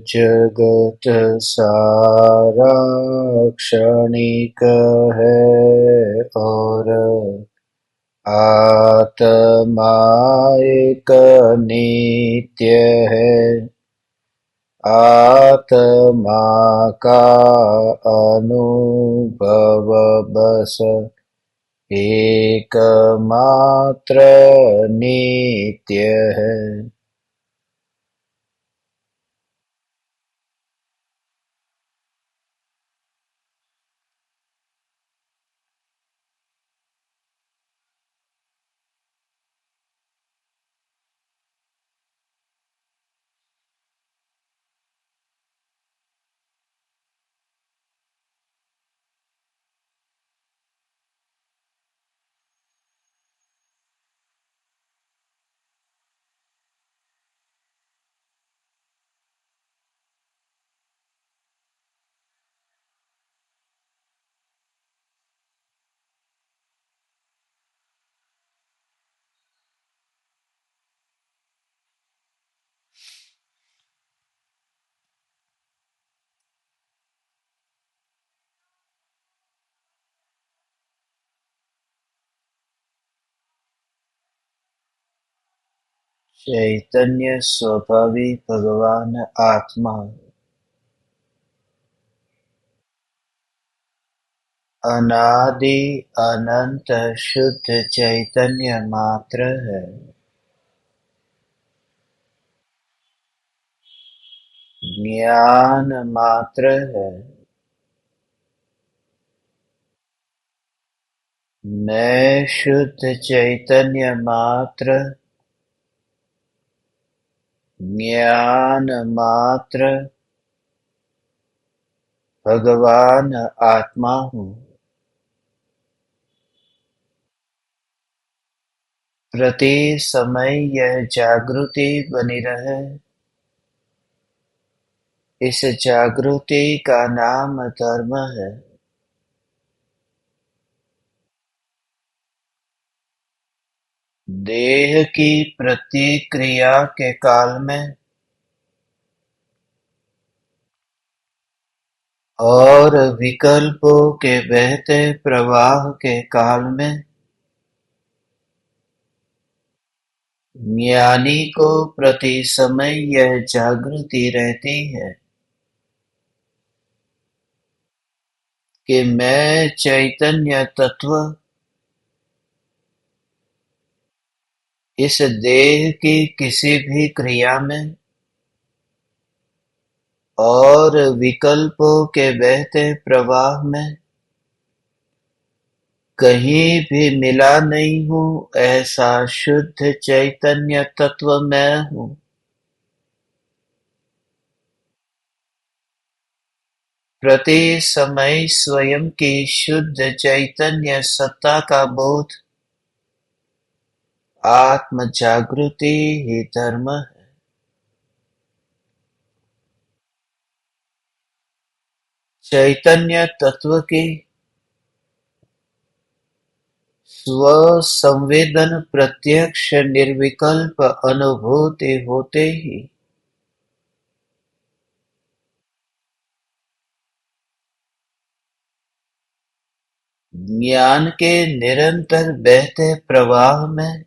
जगत सारा क्षणिक है और आत्मा एक नित्य है। आत्मा का अनुभव बस एकमात्र नित्य है। चैतन्य स्वभावी भगवान आत्मा अनादि अनंत शुद्ध चैतन्य मात्र है। ज्ञान मात्र है। मैं शुद्ध चैतन्य मात्र, ज्ञान मात्र, भगवान आत्मा हूँ। प्रति समय यह जागृति बनी रहे, इस जागृति का नाम धर्म है। देह की प्रतिक्रिया के काल में और विकल्पों के बहते प्रवाह के काल में ज्ञानी को प्रति समय यह जागृति रहती है कि मैं चैतन्य तत्व इस देह की किसी भी क्रिया में और विकल्पों के बहते प्रवाह में कहीं भी मिला नहीं हूँ। ऐसा शुद्ध चैतन्य तत्व मैं हूँ। प्रति समय स्वयं की शुद्ध चैतन्य सत्ता का बोध आत्म जागृति ही धर्म है। चैतन्य तत्व की स्व-संवेदन प्रत्यक्ष निर्विकल्प अनुभूति होते ही ज्ञान के निरंतर बहते प्रवाह में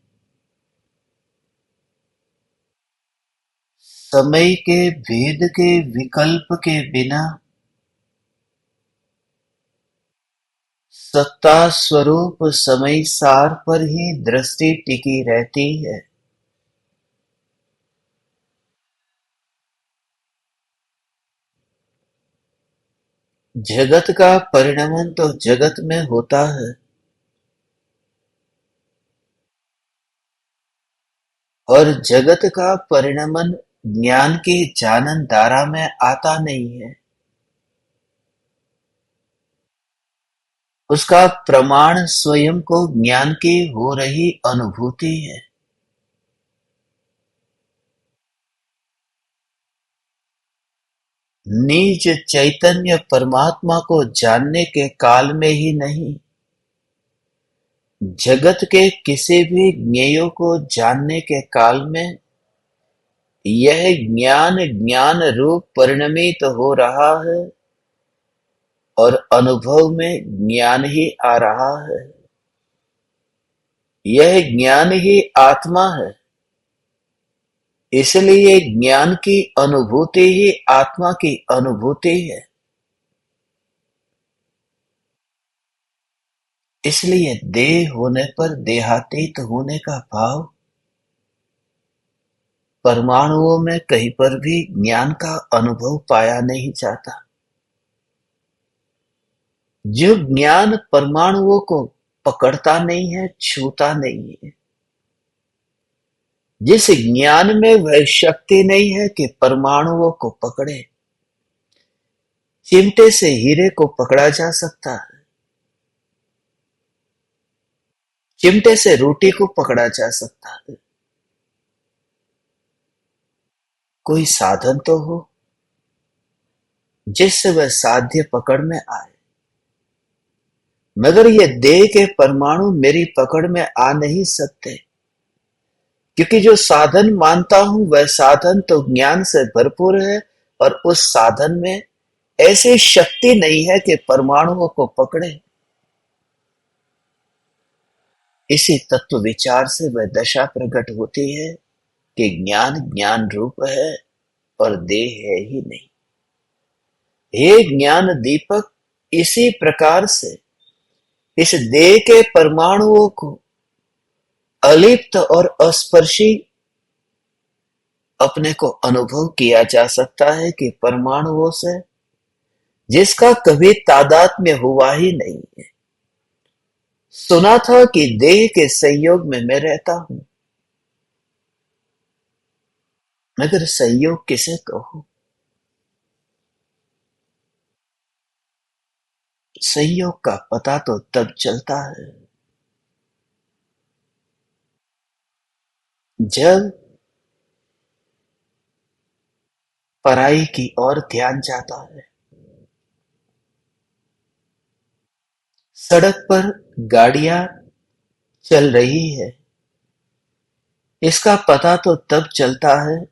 समय के भेद के विकल्प के बिना सत्ता स्वरूप समय सार पर ही दृष्टि टिकी रहती है। जगत का परिणमन तो जगत में होता है और जगत का परिणमन ज्ञान की जानन धारा में आता नहीं है। उसका प्रमाण स्वयं को ज्ञान की हो रही अनुभूति है। निज चैतन्य परमात्मा को जानने के काल में ही नहीं, जगत के किसी भी ज्ञेयों को जानने के काल में यह ज्ञान ज्ञान रूप परिणमित हो रहा है और अनुभव में ज्ञान ही आ रहा है। यह ज्ञान ही आत्मा है, इसलिए ज्ञान की अनुभूति ही आत्मा की अनुभूति है। इसलिए देह होने पर देहातीत होने का भाव परमाणुओं में कहीं पर भी ज्ञान का अनुभव पाया नहीं जाता। जो ज्ञान परमाणुओं को पकड़ता नहीं है, छूता नहीं है, जिस ज्ञान में वह शक्ति नहीं है कि परमाणुओं को पकड़े। चिमटे से हीरे को पकड़ा जा सकता है, चिमटे से रोटी को पकड़ा जा सकता है। कोई साधन तो हो जिससे वह साध्य पकड़ में आए। मगर ये देह के परमाणु मेरी पकड़ में आ नहीं सकते, क्योंकि जो साधन मानता हूं वह साधन तो ज्ञान से भरपूर है और उस साधन में ऐसी शक्ति नहीं है कि परमाणुओं को पकड़े। इसी तत्व विचार से वह दशा प्रकट होती है कि ज्ञान ज्ञान रूप है और देह है ही नहीं। हे ज्ञान दीपक, इसी प्रकार से इस देह के परमाणुओं को अलिप्त और अस्पर्शी अपने को अनुभव किया जा सकता है कि परमाणुओं से जिसका कभी तादात्म्य हुआ ही नहीं है। सुना था कि देह के संयोग में मैं रहता हूं, मगर संयोग किसे कहूं? संयोग का पता तो तब चलता है जब पराई की ओर ध्यान जाता है। सड़क पर गाड़ियां चल रही है, इसका पता तो तब चलता है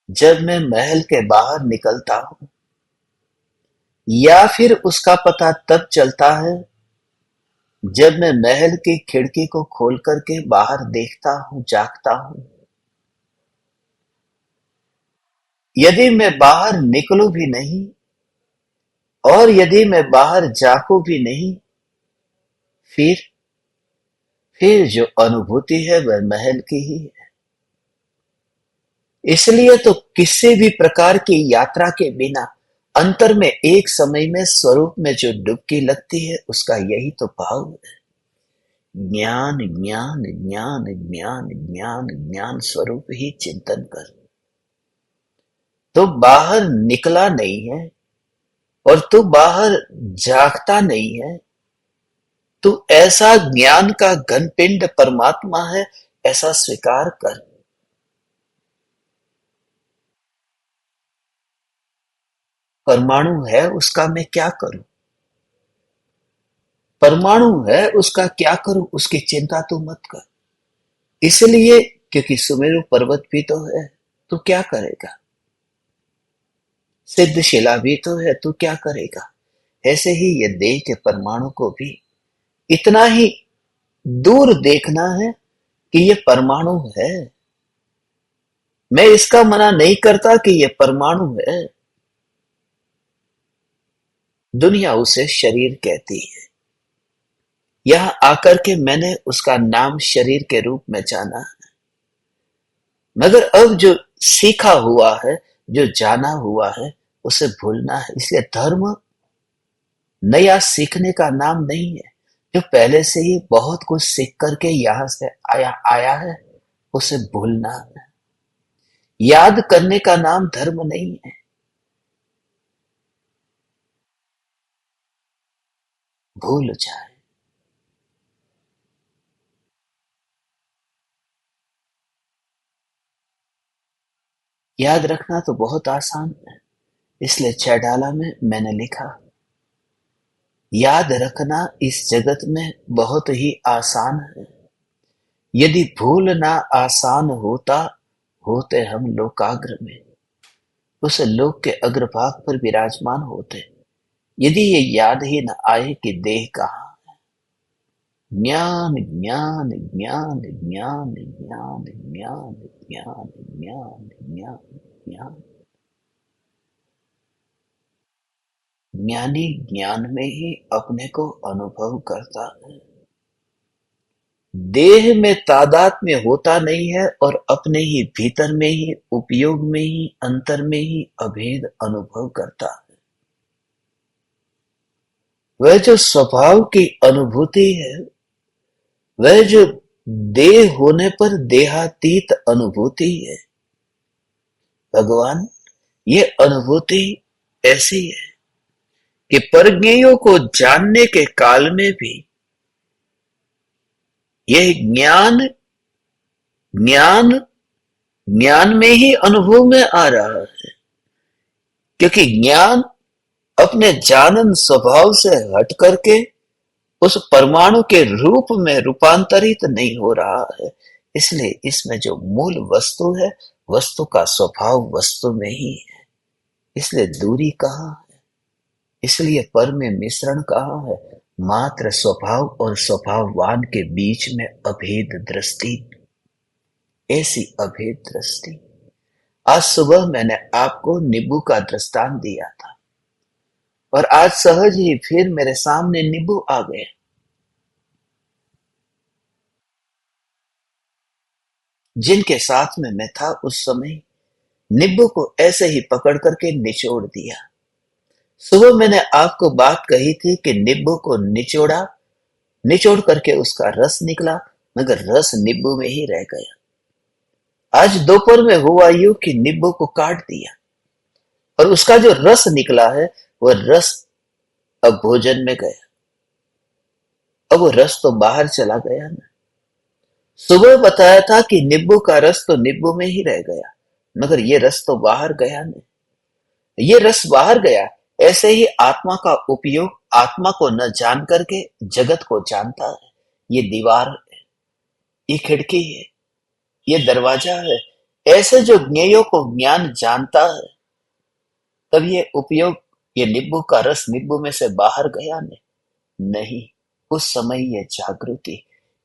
जब मैं महल के बाहर निकलता हूं, या फिर उसका पता तब चलता है जब मैं महल की खिड़की को खोल करके बाहर देखता हूं, झांकता हूं। यदि मैं बाहर निकलूं भी नहीं और यदि मैं बाहर झांकूं भी नहीं, फिर फिर जो अनुभूति है वह महल की ही है। इसलिए तो किसी भी प्रकार की यात्रा के बिना अंतर में एक समय में स्वरूप में जो डुबकी लगती है, उसका यही तो भाव है। ज्ञान ज्ञान ज्ञान ज्ञान ज्ञान ज्ञान स्वरूप ही चिंतन कर। तो बाहर निकला नहीं है और तू बाहर झांकता नहीं है, तू ऐसा ज्ञान का घनपिंड परमात्मा है, ऐसा स्वीकार कर। परमाणु है उसका मैं क्या करूं? परमाणु है उसका क्या करूं, उसकी चिंता तू मत कर। इसलिए क्योंकि सुमेरु पर्वत भी तो है, तू क्या करेगा? सिद्ध शिला भी तो है, तू क्या करेगा? ऐसे ही ये देह के परमाणु को भी इतना ही दूर देखना है कि ये परमाणु है। मैं इसका मना नहीं करता कि ये परमाणु है। दुनिया उसे शरीर कहती है। यहां आकर के मैंने उसका नाम शरीर के रूप में जाना, मगर अब जो सीखा हुआ है, जो जाना हुआ है, उसे भूलना है। इसलिए धर्म नया सीखने का नाम नहीं है। जो पहले से ही बहुत कुछ सीख करके यहां से आया आया है, उसे भूलना है। याद करने का नाम धर्म नहीं है। भूल जाए। याद रखना तो बहुत आसान है, इसलिए चैडाला में मैंने लिखा, याद रखना इस जगत में बहुत ही आसान है। यदि भूलना आसान होता, होते हम लोकाग्र में, उस लोक के अग्रभाग पर विराजमान होते। यदि ये याद ही न आए कि देह कहाँ। ज्ञान ज्ञान ज्ञान ज्ञान ज्ञान ज्ञान ज्ञान ज्ञान ज्ञान ज्ञान। ज्ञानी ज्ञान में ही अपने को अनुभव करता है, देह में तादात्म्य होता नहीं है और अपने ही भीतर में ही, उपयोग में ही, अंतर में ही अभेद अनुभव करता है। वह जो स्वभाव की अनुभूति है, वह जो देह होने पर देहातीत अनुभूति है। भगवान, ये अनुभूति ऐसी है कि परज्ञेयों को जानने के काल में भी यह ज्ञान ज्ञान ज्ञान में ही अनुभव में आ रहा है, क्योंकि ज्ञान अपने जानन स्वभाव से हट करके उस परमाणु के रूप में रूपांतरित नहीं हो रहा है। इसलिए इसमें जो मूल वस्तु है, वस्तु का स्वभाव वस्तु में ही है। इसलिए दूरी कहाँ है, इसलिए पर में मिश्रण कहाँ है। मात्र स्वभाव और स्वभाववान के बीच में अभेद दृष्टि, ऐसी अभेद दृष्टि। आज सुबह मैंने आपको नींबू का दृष्टांत दिया था और आज सहज ही फिर मेरे सामने नींबू आ गए। जिनके साथ में मैं था उस समय नींबू को ऐसे ही पकड़ करके निचोड़ दिया। सुबह मैंने आपको बात कही थी कि नींबू को निचोड़ा, निचोड़ करके उसका रस निकला, मगर रस नींबू में ही रह गया। आज दोपहर में हुआ यूं कि नींबू को काट दिया और उसका जो रस निकला है, वह रस अब भोजन में गया। अब वो रस तो बाहर चला गया ना। सुबह बताया था कि नींबू का रस तो नींबू में ही रह गया, मगर ये रस तो बाहर गया नहीं। ये रस बाहर गया। ऐसे ही आत्मा का उपयोग आत्मा को न जान करके जगत को जानता है। ये दीवार है, ये खिड़की है, ये दरवाजा है। ऐसे जो ज्ञेयों को ज्ञान जानता है, तब ये उपयोग, ये नींबू का रस नींबू में से बाहर गया नहीं। उस समय ये जागृति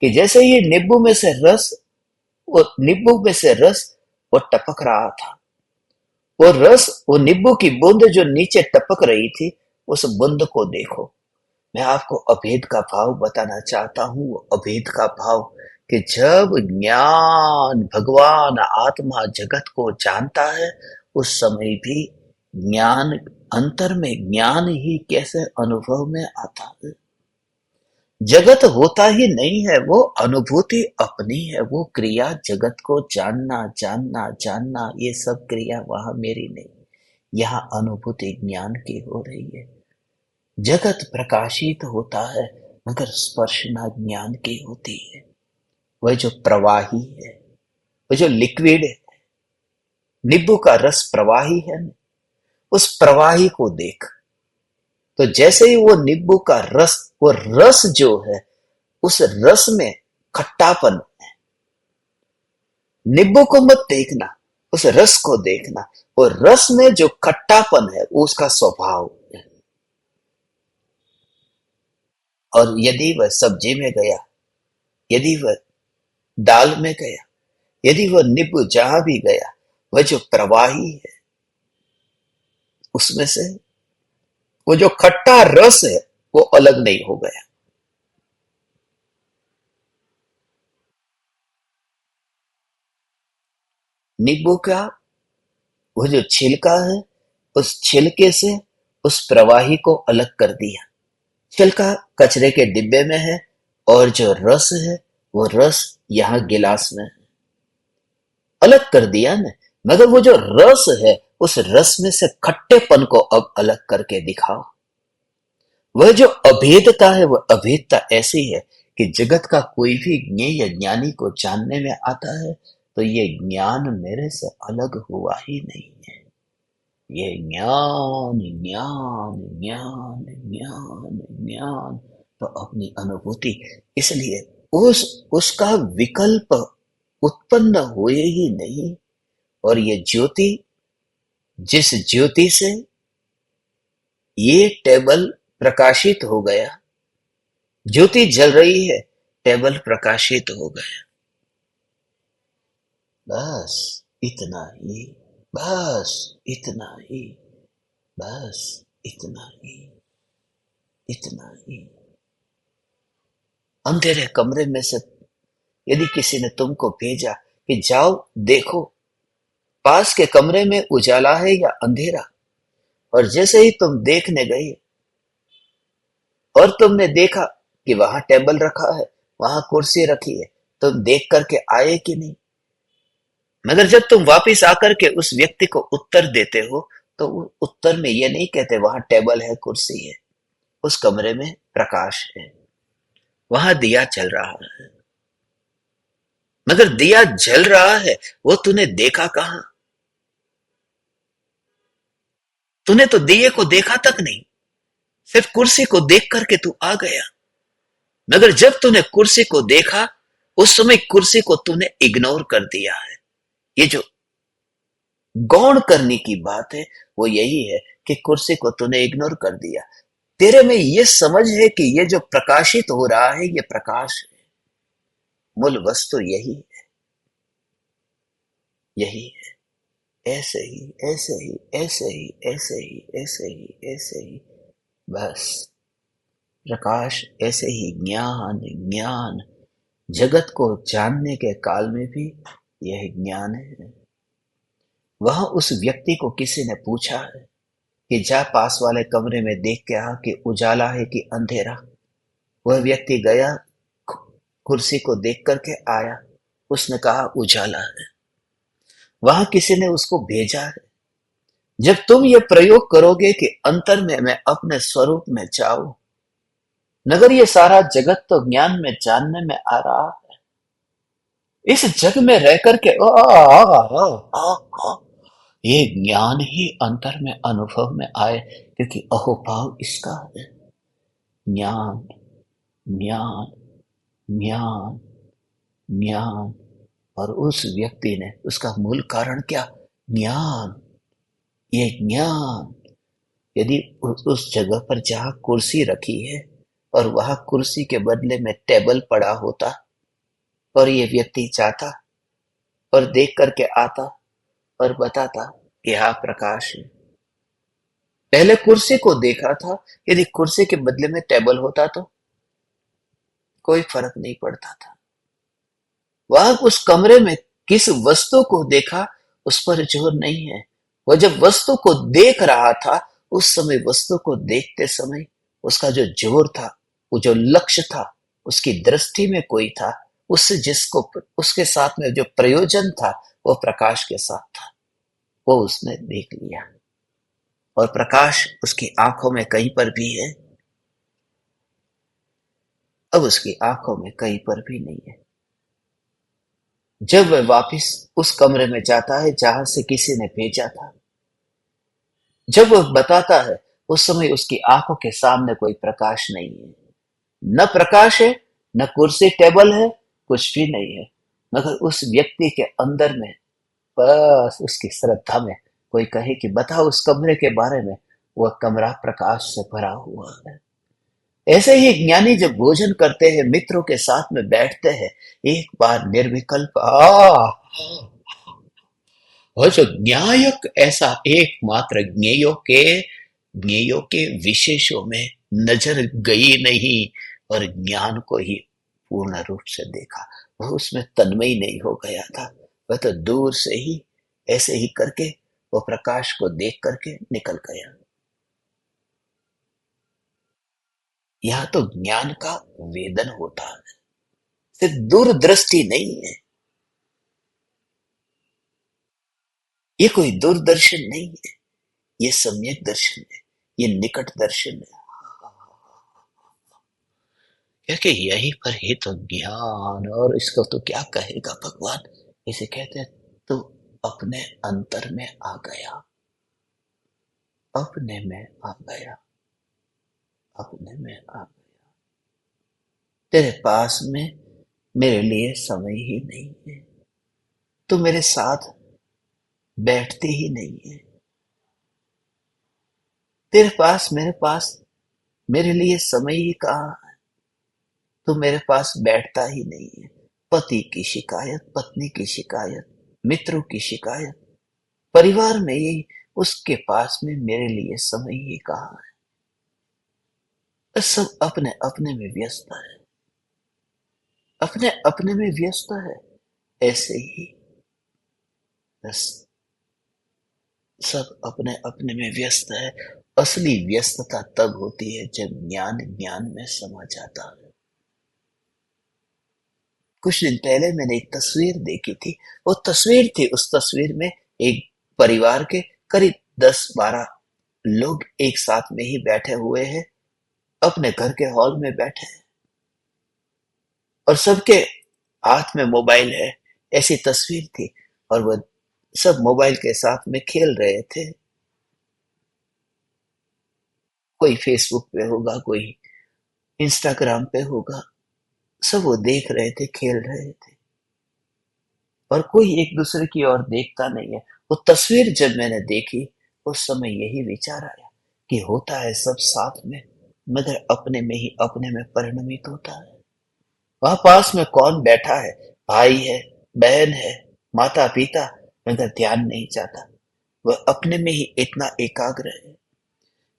कि जैसे ये नींबू में से रस, वो नींबू में से रस वो टपक रहा था। वो रस, वो नींबू की बूंद जो नीचे टपक रही थी, उस बूंद को देखो। मैं आपको अभेद का भाव बताना चाहता हूँ। वो अभेद का भाव कि जब ज्ञान, भगवान, आत्मा जगत को जानता है, उस समय भी ज्ञान, अंतर में ज्ञान ही कैसे अनुभव में आता है। जगत होता ही नहीं है, वो अनुभूति अपनी है। वो क्रिया जगत को जानना जानना जानना, ये सब क्रिया वहां मेरी नहीं, यहाँ अनुभूति ज्ञान की हो रही है। जगत प्रकाशित होता है, मगर स्पर्शना ज्ञान की होती है। वह जो प्रवाही है, वह जो लिक्विड है, नींबू का रस प्रवाही है, उस प्रवाही को देख। तो जैसे ही वो नींबू का रस, वो रस जो है, उस रस में खट्टापन है। नींबू को मत देखना, उस रस को देखना। वो रस में जो खट्टापन है, वो उसका स्वभाव है। और यदि वह सब्जी में गया, यदि वह दाल में गया, यदि वह नींबू जहां भी गया, वह जो प्रवाही है, उसमें से वो जो खट्टा रस है, वो अलग नहीं हो गया। नींबू का वो जो छिलका है, उस छिलके से उस प्रवाही को अलग कर दिया। छिलका कचरे के डिब्बे में है और जो रस है, वो रस यहाँ गिलास में है। अलग कर दिया ना। मगर वो जो रस है, उस रस में से खट्टेपन को अब अलग करके दिखाओ। वह जो अभेदता है, वह अभेदता ऐसी है कि जगत का कोई भी ज्ञेय ज्ञानी को जानने में आता है, तो ये ज्ञान मेरे से अलग हुआ ही नहीं है। ये ज्ञान ज्ञान ज्ञान ज्ञान ज्ञान, तो अपनी अनुभूति। इसलिए उस उसका विकल्प उत्पन्न हुए ही नहीं। और ये ज्योति, जिस ज्योति से ये टेबल प्रकाशित हो गया, ज्योति जल रही है, टेबल प्रकाशित हो गया। बस इतना ही, बस इतना ही, बस इतना ही, इतना ही। अंधेरे कमरे में से यदि किसी ने तुमको भेजा कि जाओ देखो पास के कमरे में उजाला है या अंधेरा, और जैसे ही तुम देखने गए और तुमने देखा कि वहां टेबल रखा है, वहां कुर्सी रखी है, तुम देख करके आए कि नहीं? मगर जब तुम वापिस आकर के उस व्यक्ति को उत्तर देते हो, तो वो उत्तर में ये नहीं कहते वहां टेबल है, कुर्सी है, उस कमरे में प्रकाश है, वहां दिया चल रहा है। मगर दिया जल रहा है, वो तूने देखा कहां? तूने तो दिए को देखा तक नहीं, सिर्फ कुर्सी को देख करके तू आ गया। मगर जब तूने कुर्सी को देखा, उस समय कुर्सी को तूने इग्नोर कर दिया है। ये जो गौण करने की बात है वो यही है कि कुर्सी को तूने इग्नोर कर दिया। तेरे में ये समझ है कि ये जो प्रकाशित हो रहा है ये प्रकाश है। मूल वस्तु यही है, यही है। ऐसे ही, ऐसे ही, ऐसे ही, ऐसे ही, ऐसे ही, ऐसे ही, बस प्रकाश ऐसे ही। ज्ञान, ज्ञान, जगत को जानने के काल में भी यह ज्ञान है। वह उस व्यक्ति को किसी ने पूछा है कि जा पास वाले कमरे में देख के आ कि उजाला है कि अंधेरा। वह व्यक्ति गया, कुर्सी को देख करके आया, उसने कहा उजाला है। वहां किसी ने उसको भेजा है। जब तुम ये प्रयोग करोगे कि अंतर में मैं अपने स्वरूप में जाऊं, मगर ये सारा जगत तो ज्ञान में जानने में आ रहा है। इस जग में रह करके ये ज्ञान ही अंतर में अनुभव में आए, क्योंकि अहोभाव इसका है। ज्ञान, ज्ञान, ज्ञान, ज्ञान। और उस व्यक्ति ने, उसका मूल कारण क्या? ज्ञान। ये ज्ञान यदि उस जगह पर जहां कुर्सी रखी है और वहां कुर्सी के बदले में टेबल पड़ा होता, और ये व्यक्ति जाता और देख करके आता और बताता कि हाँ प्रकाश है। पहले कुर्सी को देखा था, यदि कुर्सी के बदले में टेबल होता तो कोई फर्क नहीं पड़ता था। वह उस कमरे में किस वस्तु को देखा उस पर जोर नहीं है। वह जब वस्तु को देख रहा था, उस समय वस्तु को देखते समय उसका जो जोर था, वो जो लक्ष्य था, उसकी दृष्टि में कोई था, उससे जिसको उसके साथ में जो प्रयोजन था वो प्रकाश के साथ था, वो उसने देख लिया। और प्रकाश उसकी आंखों में कहीं पर भी है, अब उसकी आंखों में कहीं पर भी नहीं है। जब वह वापिस उस कमरे में जाता है जहां से किसी ने भेजा था, जब वह बताता है, उस समय उसकी आंखों के सामने कोई प्रकाश नहीं है। न प्रकाश है, न कुर्सी टेबल है, कुछ भी नहीं है। मगर उस व्यक्ति के अंदर में, बस उसकी श्रद्धा में कोई कहे कि बताओ उस कमरे के बारे में, वह कमरा प्रकाश से भरा हुआ है। ऐसे ही ज्ञानी जब भोजन करते हैं, मित्रों के साथ में बैठते हैं, एक बार निर्विकल्प और जो न्यायक, ऐसा एकमात्र ज्ञेयों के विशेषों में नजर गई नहीं, और ज्ञान को ही पूर्ण रूप से देखा। वह उसमें तन्मय नहीं हो गया था, वह तो दूर से ही ऐसे ही करके वो प्रकाश को देख करके निकल गया। यह तो ज्ञान का वेदन होता है, सिर्फ दूरदृष्टि नहीं है। ये कोई दूरदर्शन नहीं है, ये सम्यक दर्शन है, ये निकट दर्शन है। क्योंकि यहीं पर ही तो ज्ञान, और इसको तो क्या कहेगा भगवान, इसे कहते हैं तो अपने अंतर में आ गया, अपने में आ गया, अपने में आ गया। तेरे पास में मेरे लिए समय ही नहीं है। तू मेरे साथ बैठती ही नहीं है। तेरे पास मेरे पास मेरे लिए समय ही कहाँ है। तू मेरे पास बैठता ही नहीं है। पति की शिकायत, पत्नी की शिकायत, मित्रों की शिकायत, परिवार में यही, उसके पास में मेरे लिए समय ही कहाँ है। सब अपने अपने में व्यस्त है, अपने अपने में व्यस्त है। ऐसे ही बस सब अपने अपने में व्यस्त है। असली व्यस्तता तब होती है जब ज्ञान ज्ञान में समा जाता है। कुछ दिन पहले मैंने एक तस्वीर देखी थी। वो तस्वीर थी, उस तस्वीर में एक परिवार के करीब 10-12 लोग एक साथ में ही बैठे हुए हैं, अपने घर के हॉल में बैठे हैं, और सबके हाथ में मोबाइल है। ऐसी तस्वीर थी। और वो सब मोबाइल के साथ में खेल रहे थे। कोई फेसबुक पे होगा, कोई इंस्टाग्राम पे होगा। सब वो देख रहे थे, खेल रहे थे, और कोई एक दूसरे की ओर देखता नहीं है। वो तस्वीर जब मैंने देखी, उस समय यही विचार आया कि होता है सब साथ में, मगर अपने में ही अपने में परिणमित होता है। वहां पास में कौन बैठा है? भाई है, बहन है, माता पिता, मगर ध्यान नहीं जाता। वह अपने में ही इतना एकाग्र है।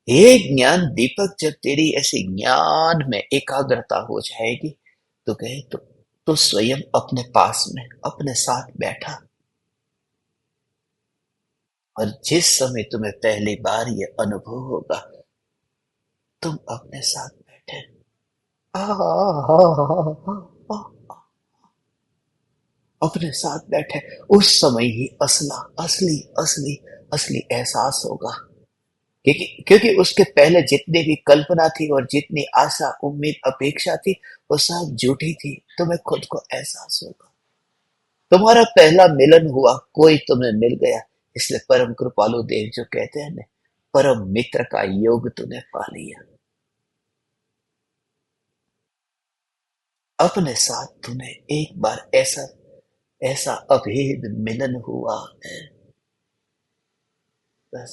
ये ज्ञान दीपक, जब तेरी ऐसी ज्ञान में एकाग्रता हो जाएगी, तो कहे तो स्वयं अपने पास में अपने साथ बैठा। और जिस समय तुम्हें पहली बार ये अनुभव होगा, तुम अपने साथ बैठे, अपने साथ बैठे, उस समय ही असला असली असली असली एहसास होगा। क्योंकि उसके पहले जितनी भी कल्पना थी और जितनी आशा उम्मीद अपेक्षा थी, वो सब झूठी थी। तुम्हें खुद को एहसास होगा। तुम्हारा पहला मिलन हुआ, कोई तुम्हें मिल गया, इसलिए परम कृपालु देव जो कहते हैं ना, परम मित्र का योग तूने पा लिया। अपने साथ तूने एक बार ऐसा ऐसा अभेद मिलन हुआ है। बस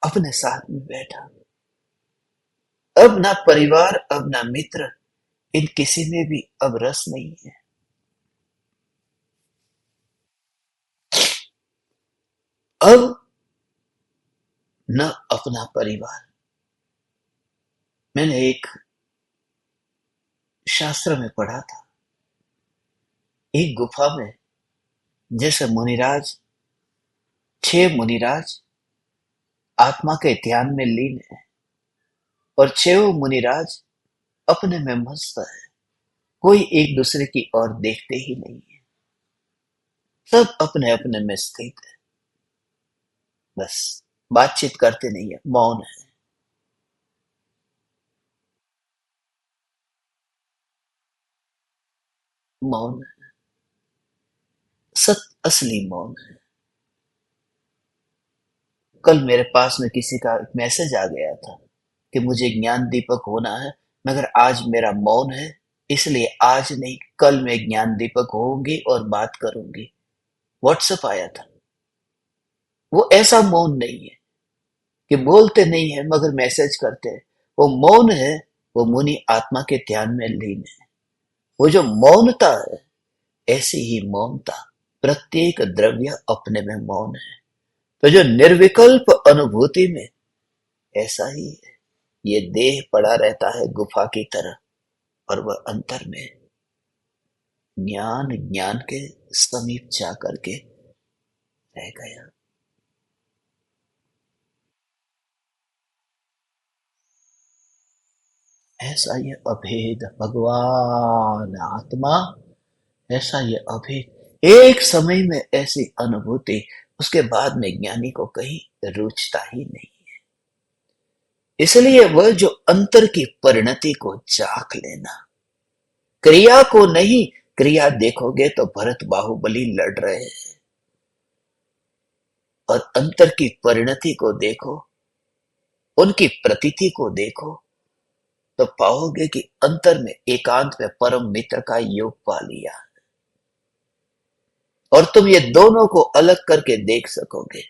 अपने साथ में बैठा। अब ना परिवार, अब ना मित्र, इन किसी में भी अब रस नहीं है। अब न अपना परिवार। मैंने एक शास्त्र में पढ़ा था, एक गुफा में जैसे मुनिराज, 6 मुनिराज आत्मा के ध्यान में लीन है, और 6 मुनिराज अपने में मस्त है। कोई एक दूसरे की ओर देखते ही नहीं है। सब अपने अपने में स्थित है। बस बातचीत करते नहीं है, मौन है। मौन है। सत असली मौन है। कल मेरे पास में किसी का एक मैसेज आ गया था कि मुझे ज्ञान दीपक होना है, मगर आज मेरा मौन है, इसलिए आज नहीं, कल मैं ज्ञान दीपक होऊंगी और बात करूंगी। व्हाट्सएप आया था। वो ऐसा मौन नहीं है कि बोलते नहीं है मगर मैसेज करते हैं। वो मौन है, वो मुनि आत्मा के ध्यान में लीन है। वो जो मौनता है, ऐसी ही मौनता प्रत्येक द्रव्य अपने में मौन है। तो जो निर्विकल्प अनुभूति में, ऐसा ही है। ये देह पड़ा रहता है गुफा की तरह, और वह अंतर में ज्ञान ज्ञान के समीप जा करके रह गया। ऐसा ये अभेद भगवान आत्मा, ऐसा ये अभेद एक समय में ऐसी अनुभूति, उसके बाद में ज्ञानी को कहीं रुचता ही नहीं। इसलिए वह जो अंतर की परिणति को जाग लेना, क्रिया को नहीं। क्रिया देखोगे तो भरत बाहुबली लड़ रहे हैं, और अंतर की परिणति को देखो, उनकी प्रतीति को देखो, तो पाओगे कि अंतर में एकांत में परम मित्र का योग पा लिया और तुम ये दोनों को अलग करके देख सकोगे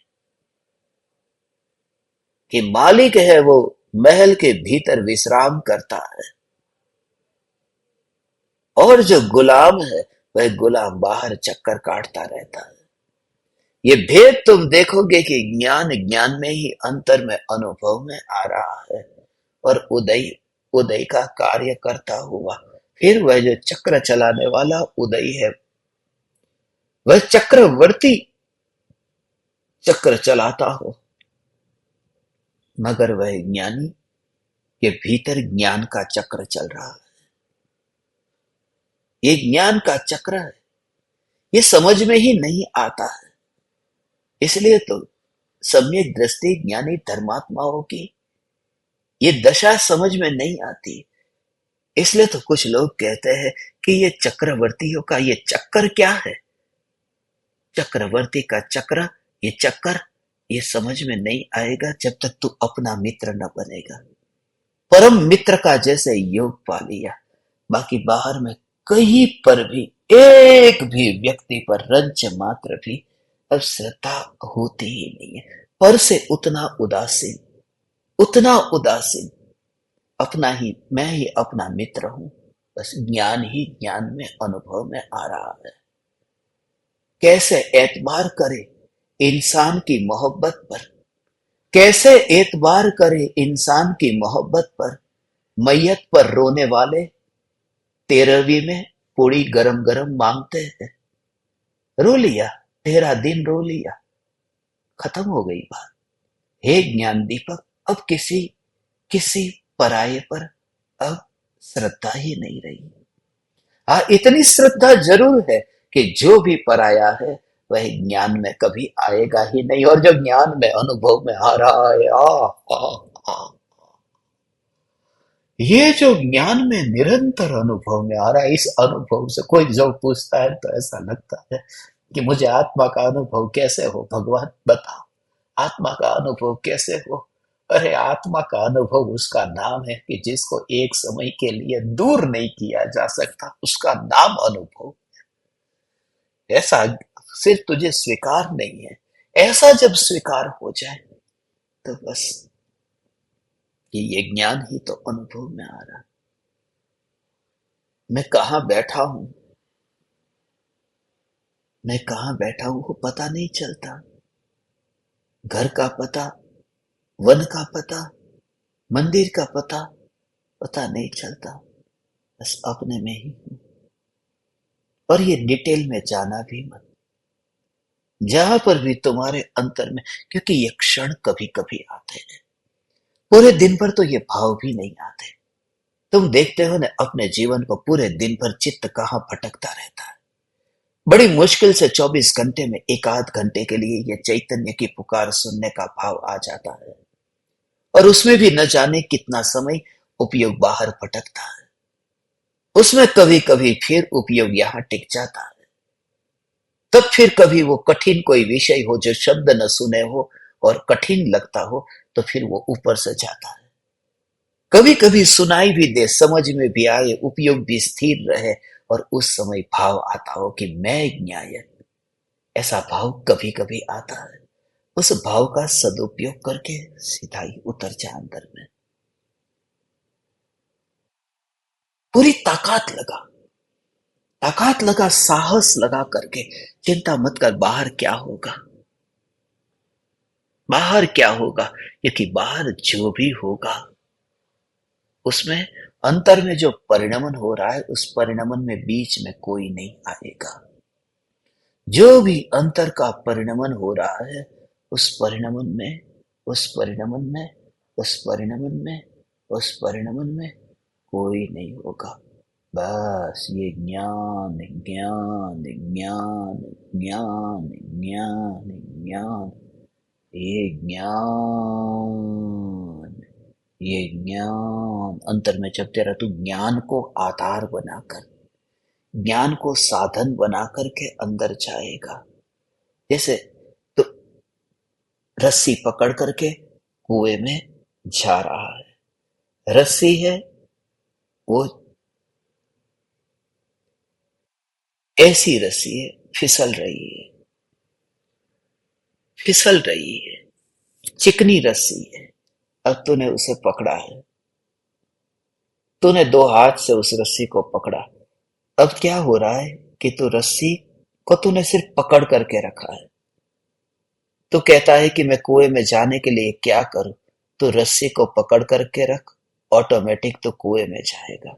कि मालिक है वो महल के भीतर विश्राम करता है और जो गुलाम है वह गुलाम बाहर चक्कर काटता रहता है। ये भेद तुम देखोगे कि ज्ञान ज्ञान में ही अंतर में अनुभव में आ रहा है और उदय उदय का कार्य करता हुआ फिर वह जो चक्र चलाने वाला उदय है वह चक्रवर्ती चक्र चलाता हो मगर वह ज्ञानी के भीतर ज्ञान का चक्र चल रहा है। ये ज्ञान का चक्र है, ये समझ में ही नहीं आता है। इसलिए तो सम्यक दृष्टि ज्ञानी धर्मात्माओं की ये दशा समझ में नहीं आती। इसलिए तो कुछ लोग कहते हैं कि ये चक्रवर्तियों का ये चक्कर क्या है। चक्रवर्ती का चक्र ये चक्कर ये समझ में नहीं आएगा जब तक तू अपना मित्र न बनेगा। परम मित्र का जैसे योग पा लिया बाकी बाहर में कहीं पर भी एक भी व्यक्ति पर रंच मात्र भी अब श्रद्धा होती ही नहीं है। पर से उतना उदासीन अपना ही मैं ही अपना मित्र हूं, बस ज्ञान ही ज्ञान में अनुभव में आ रहा है। कैसे एतबार करे इंसान की मोहब्बत पर, कैसे एतबार करे इंसान की मोहब्बत पर। मैयत पर रोने वाले 13वीं में पूरी गरम गरम मांगते हैं। रो लिया, 13 दिन रो लिया, खत्म हो गई बात। हे ज्ञान दीपक, अब किसी किसी पराये पर अब श्रद्धा ही नहीं रही। हाँ, इतनी श्रद्धा जरूर है कि जो भी पराया है वह ज्ञान में कभी आएगा ही नहीं और जो ज्ञान में अनुभव में आ रहा है आ, ये जो ज्ञान में निरंतर अनुभव में आ रहा है, इस अनुभव से कोई जो पूछता है तो ऐसा लगता है कि मुझे आत्मा का अनुभव कैसे हो भगवान बताओ, आत्मा का अनुभव कैसे हो। अरे आत्मा का अनुभव उसका नाम है कि जिसको एक समय के लिए दूर नहीं किया जा सकता, उसका नाम अनुभव। ऐसा सिर्फ तुझे स्वीकार नहीं है, ऐसा जब स्वीकार हो जाए तो बस कि ये ज्ञान ही तो अनुभव में आ रहा। मैं कहां बैठा हूं, मैं कहां बैठा हूं वो पता नहीं चलता। घर का पता, वन का पता, मंदिर का पता पता नहीं चलता, बस अपने में ही हूं। और ये डिटेल में जाना भी मत, जहां पर भी तुम्हारे अंतर में, क्योंकि ये क्षण कभी कभी आते हैं, पूरे दिन भर तो ये भाव भी नहीं आते। तुम देखते हो ना अपने जीवन को, पूरे दिन भर चित्त कहाँ भटकता रहता है। बड़ी मुश्किल से 24 घंटे में एक आध घंटे के लिए ये चैतन्य की पुकार सुनने का भाव आ जाता है और उसमें भी न जाने कितना समय उपयोग बाहर भटकता है। उसमें कभी कभी फिर उपयोग यहां टिक जाता है। तब फिर कभी वो कठिन कोई विषय हो जो शब्द न सुने हो और कठिन लगता हो तो फिर वो ऊपर से जाता है। कभी कभी सुनाई भी दे, समझ में भी आए, उपयोग भी स्थिर रहे और उस समय भाव आता हो कि मैं न्याय, ऐसा भाव कभी कभी आता है। उस भाव का सदुपयोग करके सीधा ही उतर जा अंदर में, पूरी ताकत लगा, साहस लगा करके। चिंता मत कर बाहर क्या होगा, बाहर क्या होगा, क्योंकि बाहर जो भी होगा उसमें अंतर में जो परिणमन हो रहा है उस परिणमन में बीच में कोई नहीं आएगा। जो भी अंतर का परिणमन हो रहा है उस परिणमन में, उस परिणमन में, उस परिणमन में, उस परिणमन में कोई नहीं होगा। बस ये ज्ञान ज्ञान ज्ञान ज्ञान ज्ञान ज्ञान, ये ज्ञान, ये ज्ञान अंतर में जब तेरा तू ज्ञान को आधार बनाकर, ज्ञान को साधन बना करके अंदर जाएगा। जैसे तो रस्सी पकड़ करके कुएं में जा रहा है, रस्सी है वो ऐसी रस्सी है, फिसल रही है, फिसल रही है, चिकनी रस्सी है। अब तूने उसे पकड़ा है, तूने दो हाथ से उस रस्सी को पकड़ा। अब क्या हो रहा है कि तू रस्सी को तूने सिर्फ पकड़ करके रखा है। तू कहता है कि मैं कुएं में जाने के लिए क्या करूं? तू रस्सी को पकड़ करके रख, ऑटोमेटिक तो कुएं में जाएगा।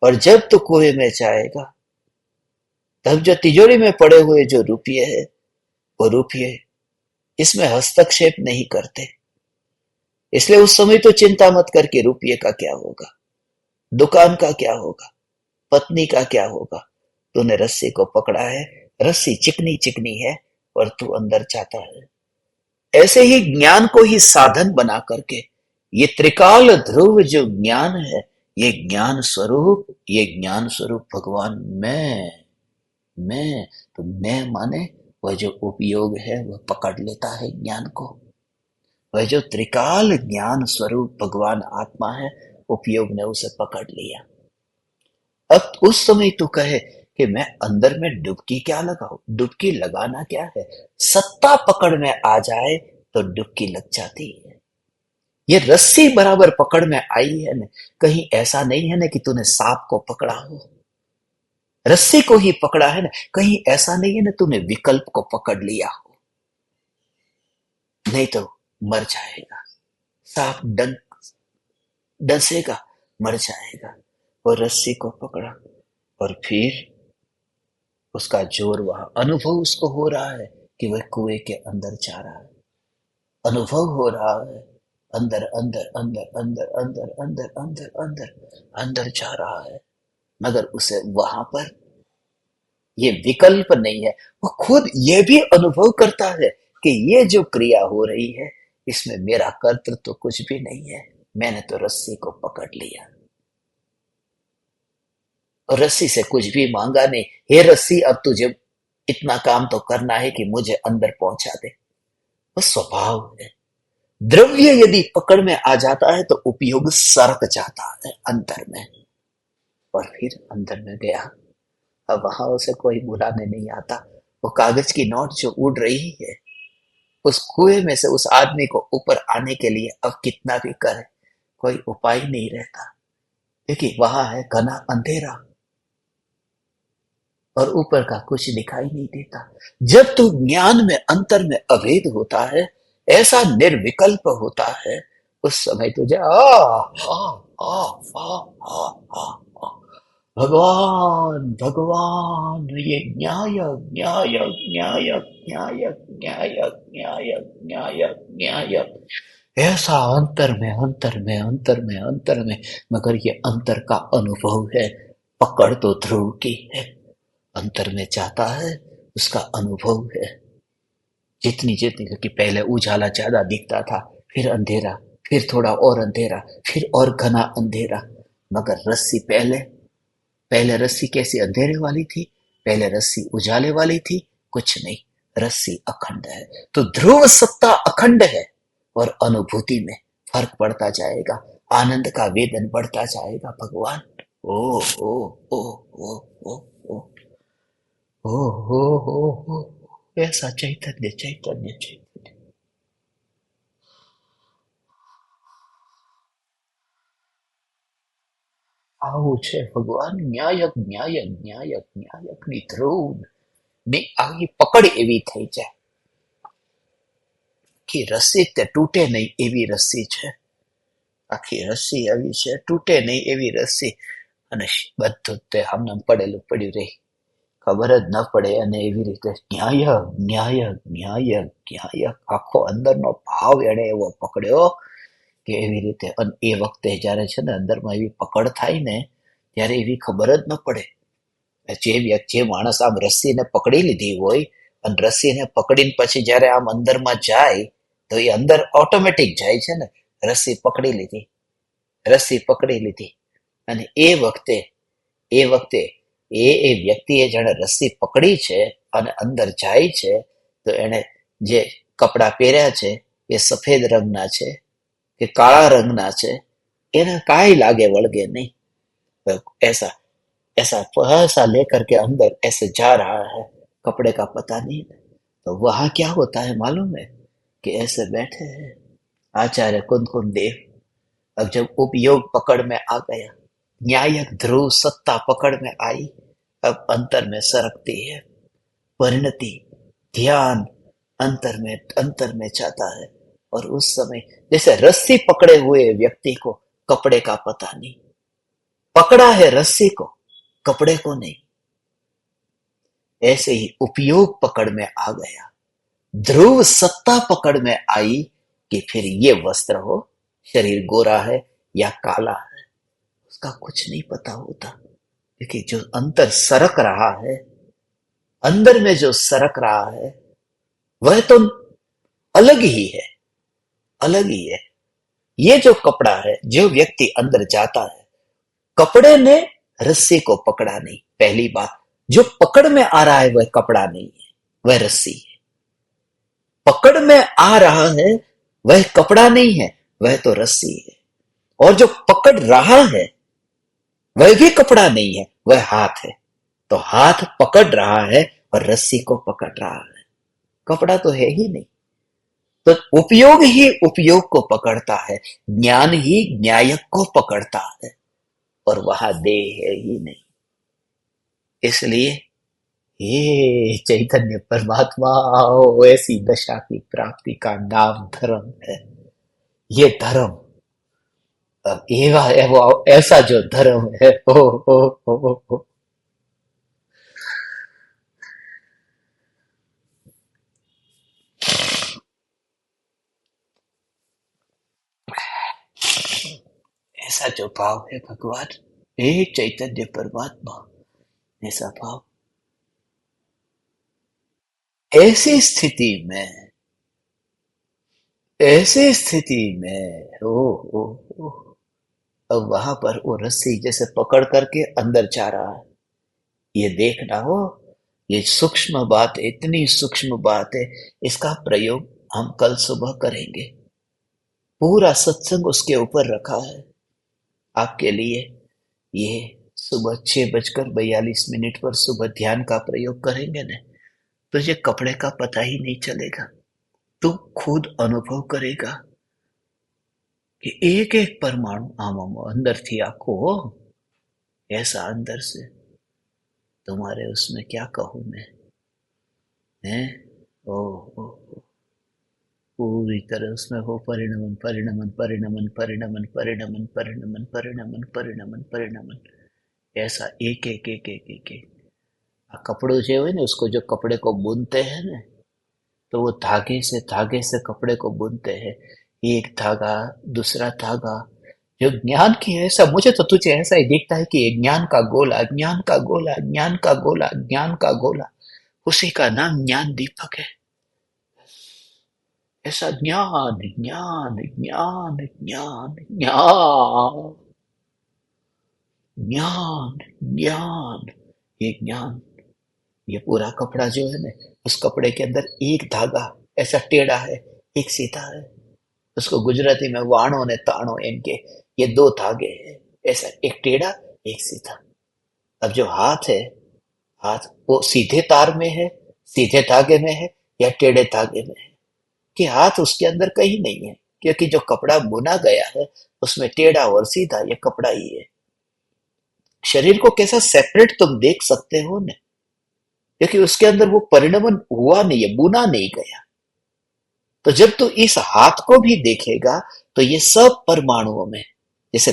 और जब तू कुएं में जाएगा, तब जो तिजोरी में पड़े हुए जो रुपये है, वो रुपये इसमें हस्तक्षेप नहीं करते। इसलिए उस समय तो चिंता मत कर कि रुपये का क्या होगा, दुकान का क्या होगा, पत्नी का क्या होगा। तूने रस्सी को पकड़ा है, रस्सी चिकनी चिकनी है और तू अंदर जाता है। ऐसे ही ज्ञान को ही साधन बना करके ये त्रिकाल ध्रुव जो ज्ञान है, ये ज्ञान स्वरूप भगवान मैं तो मैं माने वह जो उपयोग है वह पकड़ लेता है ज्ञान को। वह जो त्रिकाल ज्ञान स्वरूप भगवान आत्मा है, उपयोग ने उसे पकड़ लिया। अब उस समय तू कहे कि मैं अंदर में डुबकी क्या लगाऊं? डुबकी लगाना क्या है? सत्ता पकड़ में आ जाए तो डुबकी लग जाती है। ये रस्सी बराबर पकड़ में आई है ना। कहीं ऐसा नहीं है ना कि तूने सांप को पकड़ा हो, रस्सी को ही पकड़ा है ना। कहीं ऐसा नहीं है ना तूने विकल्प को पकड़ लिया हो, नहीं तो मर जाएगा। सांप डसेगा, मर जाएगा। और रस्सी को पकड़ा और फिर उसका जोर, वहां अनुभव उसको हो रहा है कि वह कुएं के अंदर जा रहा है। अनुभव हो रहा है, अंदर अंदर अंदर अंदर अंदर अंदर अंदर अंदर अंदर जा रहा है। मगर उसे वहां पर ये विकल्प नहीं है। वो खुद ये भी अनुभव करता है कि ये जो क्रिया हो रही है, इसमें मेरा कर्तृत्व तो कुछ भी नहीं है। मैंने तो रस्सी को पकड़ लिया और रस्सी से कुछ भी मांगा नहीं। हे रस्सी, अब तुझे इतना काम तो करना है कि मुझे अंदर पहुंचा दे। वो स्वभाव है। द्रव्य यदि पकड़ में आ जाता है तो उपयोग सरक जाता है अंदर में। और फिर अंदर में गया, अब वहां उसे कोई बुलाने नहीं आता। वो कागज की नोट जो उड़ रही है, उस कुएं में से उस आदमी को ऊपर आने के लिए अब कितना भी करे, कोई उपाय नहीं रहता। क्योंकि वहां है घना अंधेरा और ऊपर का कुछ दिखाई नहीं देता। जब तू ज्ञान में अंतर में अभेद होता है, ऐसा निर्विकल्प होता है, उस समय तुझे आ, आ, आ, आ, आ, भगवान भगवान, ये न्याय न्याय न्याय न्याय न्याय न्याय न्याय न्याय, ऐसा अंतर में मगर ये अंतर का अनुभव है। पकड़ तो ध्रुव की है, अंतर में जाता है, उसका अनुभव है। जितनी जितनी क्योंकि पहले उजाला ज्यादा दिखता था, फिर अंधेरा, फिर थोड़ा और अंधेरा, फिर और घना अंधेरा। मगर रस्सी पहले पहले रस्सी कैसी अंधेरे वाली थी, पहले रस्सी उजाले वाली थी? कुछ नहीं, रस्सी अखंड है। तो ध्रुव सत्ता अखंड है और अनुभूति में फर्क पड़ता जाएगा, आनंद का वेदन बढ़ता जाएगा। भगवान ओ ओ ओ ओ ओ ओ ओ ओ ऐसा चैतन्य चैतन्य चैतन्य। આવું છે ભગવાન, ન્યાયક ન્યાયક ન્યાયક ન્યાયકની ધ્રુવ ની આવી પકડ એવી થઈ જાય કે રસ્સી તે તૂટે નહીં એવી રસ્સી છે। આખી રસ્સી આવી છે, તૂટે નહીં એવી રસ્સી। અને બધું તે આમનામ પડેલું પડ્યું રહી, ખબર જ ન પડે। અને એવી રીતે ન્યાયક ન્યાયક ન્યાયક ન્યાયક આખો અંદરનો ભાવ એણે એવો પકડ્યો કે એવી રીતે। અને એ વખતે જ્યારે છે ને અંદરમાં એવી પકડ થાય ને, ત્યારે એવી ખબર જ ન પડે। જે માણસ આમ રસ્સીને પકડી લીધી હોય અને રસ્સીને પકડીને પછી જ્યારે આમ અંદરમાં જાય, તો એ અંદર ઓટોમેટિક જાય છે ને। રસ્સી પકડી લીધી અને એ વખતે એ વ્યક્તિએ જાણે રસ્સી પકડી છે અને અંદર જાય છે, તો એને જે કપડાં પહેર્યા છે એ સફેદ રંગના છે કે કાળા રંગના છે, एना काई लागे वળગે नहीं। तो ऐसा ऐसा पैसा लेकर के अंदर ऐसे जा रहा है, कपड़े का पता नहीं। तो वहां क्या होता है मालूम है? कि ऐसे बैठे हैं आचार्य कुंद देव। अब जब उपयोग पकड़ में आ गया, न्यायक ध्रुव सत्ता पकड़ में आई, अब अंतर में सरकती है परिणति। ध्यान अंतर में जाता है। और उस समय जैसे रस्सी पकड़े हुए व्यक्ति को कपड़े का पता नहीं, पकड़ा है रस्सी को, कपड़े को नहीं। ऐसे ही उपयोग पकड़ में आ गया, ध्रुव सत्ता पकड़ में आई कि फिर ये वस्त्र हो, शरीर गोरा है या काला है, उसका कुछ नहीं पता होता। क्योंकि जो अंतर सरक रहा है, अंदर में जो सरक रहा है, वह तो अलग ही है, अलग ही है। ये जो कपड़ा है, जो व्यक्ति अंदर जाता है, कपड़े ने रस्सी को पकड़ा नहीं। पहली बात, जो पकड़ में आ रहा है वह कपड़ा नहीं है, वह रस्सी है। पकड़ में आ रहा है वह कपड़ा नहीं है, वह तो रस्सी है। और जो पकड़ रहा है वह भी कपड़ा नहीं है, वह हाथ है। तो हाथ पकड़ रहा है और रस्सी को पकड़ रहा है, कपड़ा तो है ही नहीं। तो उपयोग ही उपयोग को पकड़ता है, ज्ञान ही न्यायक को पकड़ता है, और वहां देह है ही नहीं। इसलिए ये चैतन्य परमात्मा ऐसी दशा की प्राप्ति का नाम धर्म है। ये धर्म, अब वो ऐसा जो धर्म है, हो। ऐसा जो भाव है भगवान, एक चैतन्य परमात्मा, ऐसा भाव। ऐसी स्थिति में, ऐसी स्थिति में ओ, अब वहां पर वो रस्सी जैसे पकड़ करके अंदर जा रहा है। ये देखना हो, ये सूक्ष्म बात है, इतनी सूक्ष्म बात है। इसका प्रयोग हम कल सुबह करेंगे। पूरा सत्संग उसके ऊपर रखा है आपके लिए। ये सुबह 6:42 पर सुबह ध्यान का प्रयोग करेंगे ना, तुझे कपड़े का पता ही नहीं चलेगा। तू खुद अनुभव करेगा कि एक एक परमाणु आम अंदर थी आखो, ऐसा अंदर से तुम्हारे उसमें क्या कहूं मैं, हैं? ओ, ओ, ओ, पूरी तरह उसमें हो परिणमन परिणमन परिणमन परिणमन परिणमन परिणमन परिणमन परिणमन परिणमन। ऐसा एक एक एक एक एक एक कपड़ों जो है ना, उसको जो कपड़े को बुनते हैं ना, तो वो धागे से कपड़े को बुनते हैं। एक धागा, दूसरा धागा। जो ज्ञान की है, ऐसा मुझे तो तुझे ऐसा ही दिखता है कि ये ज्ञान का गोला, ज्ञान का गोला, ज्ञान का गोला, ज्ञान का गोला, उसी का नाम ज्ञान दीपक है। ऐसा ज्ञान ज्ञान ज्ञान ज्ञान ज्ञान ज्ञान ज्ञान, ये ज्ञान। ये पूरा कपड़ा जो है ना, उस कपड़े के अंदर एक धागा ऐसा टेढ़ा है, एक सीधा है। उसको गुजराती में वाणो ने ताणो इनके, ये दो धागे हैं। ऐसा एक टेढ़ा, एक सीधा। अब जो हाथ है, हाथ वो सीधे तार में है, सीधे धागे में है, या टेढ़े धागे में है? कि हाथ उसके अंदर कहीं नहीं है, क्योंकि जो कपड़ा बुना गया है उसमें टेढ़ा और सीधा ये कपड़ा ही है। शरीर को कैसा सेपरेट तुम देख सकते हो ना, क्योंकि उसके अंदर वो परिणमन हुआ नहीं है, बुना नहीं गया। तो जब तू इस हाथ को भी देखेगा, तो ये सब परमाणुओं में, जैसे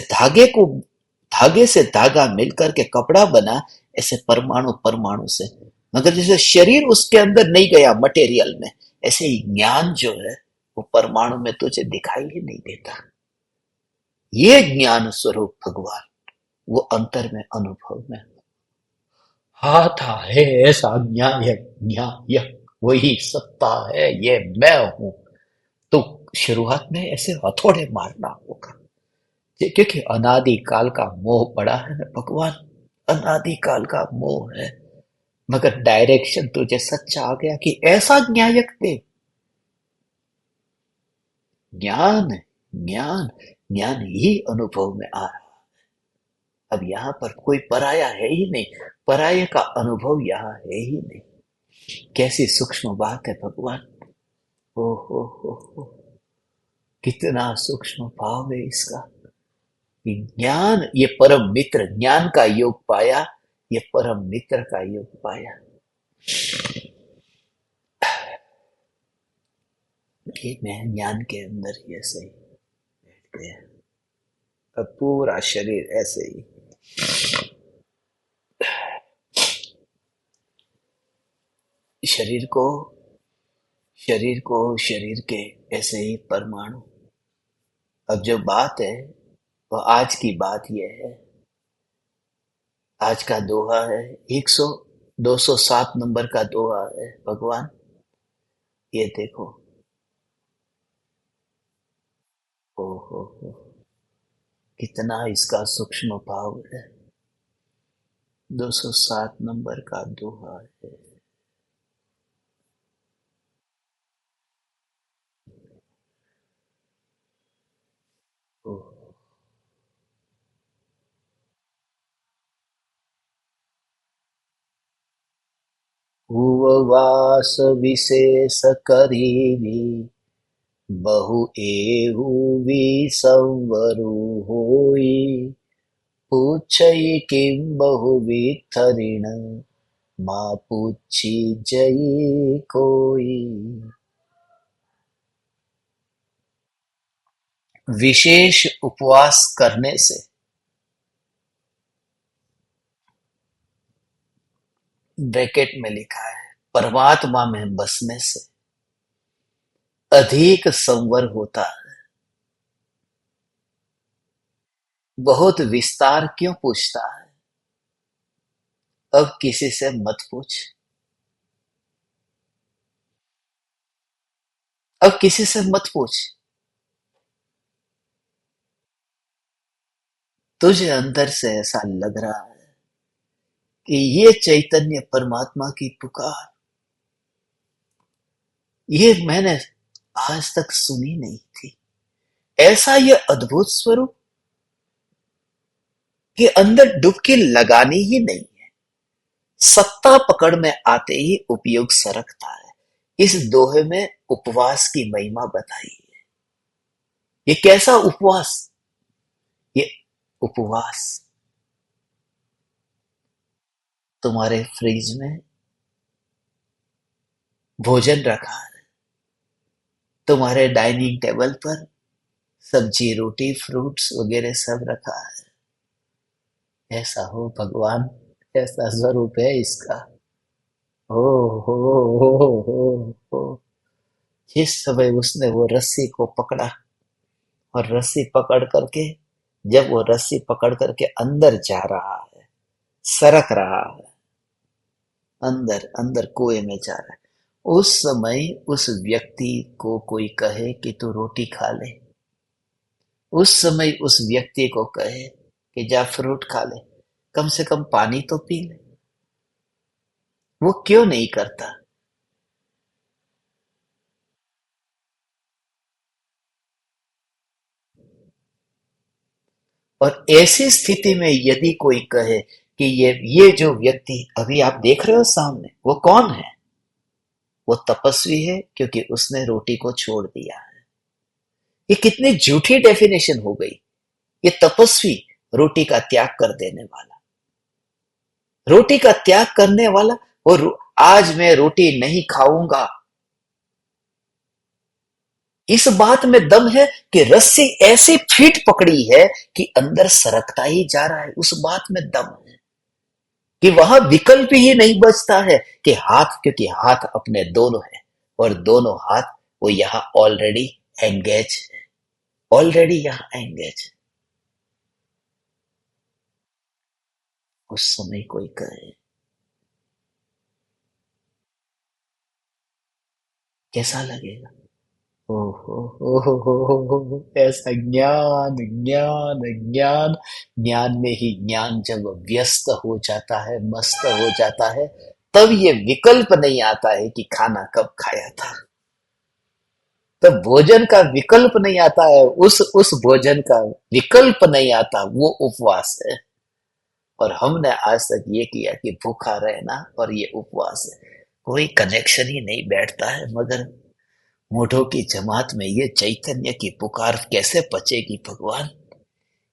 धागे से धागा मिलकर के कपड़ा बना, ऐसे परमाणु परमाणु से, मगर जैसे शरीर उसके अंदर नहीं गया मटेरियल में, ऐसे ही ज्ञान जो है वो परमाणु में तुझे दिखाई ही नहीं देता। ये ज्ञान स्वरूप भगवान, वो अंतर में, अनुभव में हाथा है, ऐसा न्याय न्याय, वही सत्ता है, ये मैं हूं। तो शुरुआत में ऐसे हथौड़े मारना होगा, क्योंकि अनादि काल का मोह पड़ा है ना भगवान, अनादि काल का मोह है। मगर डायरेक्शन तुझे सच्चा आ गया कि ऐसा न्यायक दे। ज्ञान ज्ञान ज्ञान ही अनुभव में आ रहा। अब यहाँ पर कोई पराया है ही नहीं, पराये का अनुभव यहाँ है ही नहीं। कैसी सूक्ष्म बात है भगवान। ओ हो, कितना सूक्ष्म भाव है इसका कि ज्ञान, ये परम मित्र, ज्ञान का योग पाया, ये परम मित्र का योग पाया। कि मैं ज्ञान के अंदर ही ऐसे ही बैठ गया, अब पूरा शरीर ऐसे ही, शरीर को शरीर के ऐसे ही परमाणु। अब जो बात है वो आज की बात यह है, आज का दोहा है 207 नंबर का दोहा है। भगवान ये देखो, ओ हो, कितना इसका सूक्ष्म भाव है। 207 नंबर का दोहा है। ओ, उपवास विशेष करीबी, बहु एहु विसंवरु होई, पूछई किम बहुविध ऋण, माँ पूछी जई कोई। विशेष उपवास करने से, ब्रैकेट में लिखा है, परमात्मा में बसने से अधिक संवर होता है। बहुत विस्तार क्यों पूछता है? अब किसी से मत पूछ, अब किसी से मत पूछ। तुझे अंदर से ऐसा लग रहा है कि ये चैतन्य परमात्मा की पुकार, ये मैंने आज तक सुनी नहीं थी। ऐसा ये अद्भुत स्वरूप कि अंदर डुबकी लगानी ही नहीं है, सत्ता पकड़ में आते ही उपयोग सरकता है। इस दोहे में उपवास की महिमा बताई है। ये कैसा उपवास? ये उपवास तुम्हारे फ्रिज में भोजन रखा है, तुम्हारे डाइनिंग टेबल पर सब्जी रोटी फ्रूट्स वगैरह सब रखा है। ऐसा हो भगवान, ऐसा स्वरूप है इसका। हो हो हो। जिस समय उसने वो रस्सी को पकड़ा, और रस्सी पकड़ करके, जब वो रस्सी पकड़ करके अंदर जा रहा है, सरक रहा है, अंदर अंदर कुएं में जा रहा है, उस समय उस व्यक्ति को कोई कहे कि तू रोटी खा ले, उस समय उस व्यक्ति को कहे कि जा फ्रूट खा ले, कम से कम पानी तो पी ले, वो क्यों नहीं करता? और ऐसी स्थिति में यदि कोई कहे कि ये जो व्यक्ति अभी आप देख रहे हो सामने, वो कौन है? वो तपस्वी है, क्योंकि उसने रोटी को छोड़ दिया है। ये कितनी झूठी डेफिनेशन हो गई। ये तपस्वी, रोटी का त्याग कर देने वाला, रोटी का त्याग करने वाला, और आज मैं रोटी नहीं खाऊंगा, इस बात में दम है कि रस्सी ऐसी फिट पकड़ी है कि अंदर सरकता ही जा रहा है। उस बात में दम है कि वहां विकल्प ही नहीं बचता है कि हाथ, क्योंकि हाथ अपने दोनों है, और दोनों हाथ वो यहां ऑलरेडी एंगेज है, ऑलरेडी यहां एंगेज है। उस समय कोई कहे, कैसा लगेगा? ओहो हो, ऐसा ज्ञान ज्ञान ज्ञान, ज्ञान में ही ज्ञान जब व्यस्त हो जाता है, मस्त हो जाता है, तब ये विकल्प नहीं आता है कि खाना कब खाया था। तो भोजन का विकल्प नहीं आता है, उस भोजन का विकल्प नहीं आता, वो उपवास है। और हमने आज तक ये किया कि भूखा रहना और ये उपवास है, कोई कनेक्शन ही नहीं बैठता है। मगर मूढ़ों की जमात में ये चैतन्य की पुकार कैसे पचेगी भगवान?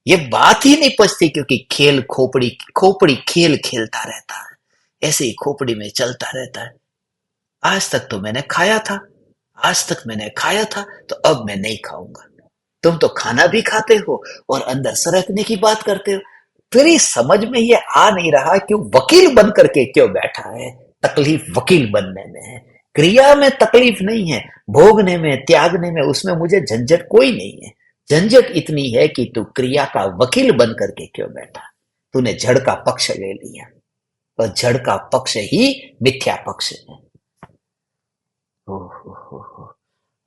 ये बात ही नहीं पचती, क्योंकि खेल खोपड़ी खोपड़ी खेल खेलता रहता है, ऐसे ही खोपड़ी में चलता रहता है। आज तक तो मैंने खाया था, आज तक मैंने खाया था, तो अब मैं नहीं खाऊंगा। तुम तो खाना भी खाते हो और अंदर सरकने की बात करते हो। फिर ये समझ में ये आ नहीं रहा कि वो वकील बन करके क्यों बैठा है। तकलीफ वकील बनने में है, क्रिया में तकलीफ नहीं है, भोगने में त्यागने में उसमें मुझे झंझट कोई नहीं है। झंझट इतनी है कि तू क्रिया का वकील बन करके क्यों बैठा। तूने जड़ का पक्ष ले लिया, और जड़ का पक्ष ही मिथ्या पक्ष है। हो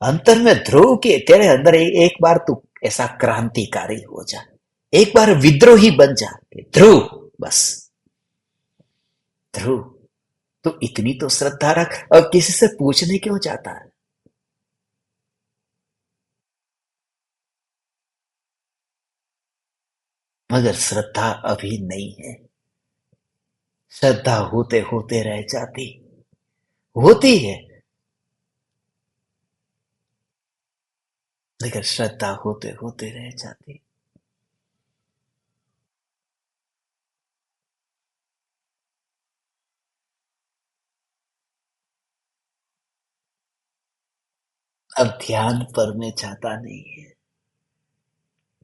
अंतर में ध्रुव के तेरे अंदर एक बार तू ऐसा क्रांतिकारी हो जा, एक बार विद्रोही बन जा कि ध्रुव, बस ध्रुव, तो इतनी तो श्रद्धा रख, और किसी से पूछने क्यों जाता है? मगर श्रद्धा अभी नहीं है। श्रद्धा होते होते रह जाती, होती है, मगर श्रद्धा होते होते रह जाती। अब ध्यान पर में जाता नहीं है।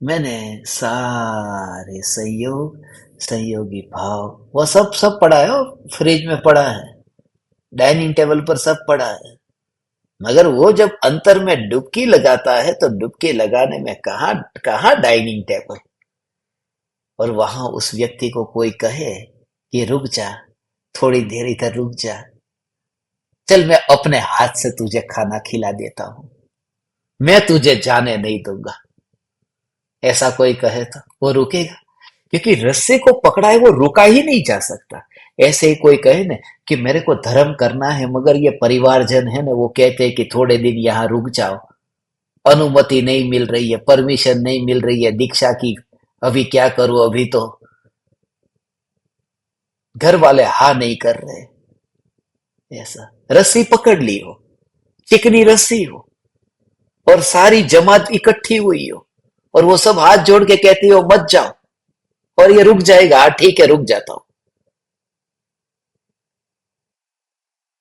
मैंने सारे संयोग, संयोगी भाव, वो सब सब पड़ा है, वो फ्रिज में पड़ा है, डाइनिंग टेबल पर सब पड़ा है। मगर वो जब अंतर में डुबकी लगाता है, तो डुबकी लगाने में कहाँ कहाँ डाइनिंग टेबल, और वहां उस व्यक्ति को कोई कहे कि रुक जा, थोड़ी देर इधर रुक जा, चल मैं अपने हाथ से तुझे खाना खिला देता हूँ, मैं तुझे जाने नहीं दूंगा, ऐसा कोई कहे तो वो रुकेगा? क्योंकि रस्से को पकड़ा है, वो रुका ही नहीं जा सकता। ऐसे ही कोई कहे ना कि मेरे को धर्म करना है, मगर ये परिवारजन है ना, वो कहते हैं कि थोड़े दिन यहाँ रुक जाओ, अनुमति नहीं मिल रही है, परमिशन नहीं मिल रही है दीक्षा की, अभी क्या करूं, अभी तो घर वाले हाँ नहीं कर रहे। ऐसा रस्सी पकड़ ली हो, चिकनी रस्सी हो, और सारी जमात इकट्ठी हुई हो, और वो सब हाथ जोड़ के कहती हो मत जाओ, और ये रुक जाएगा, हाँ ठीक है रुक जाता हूं।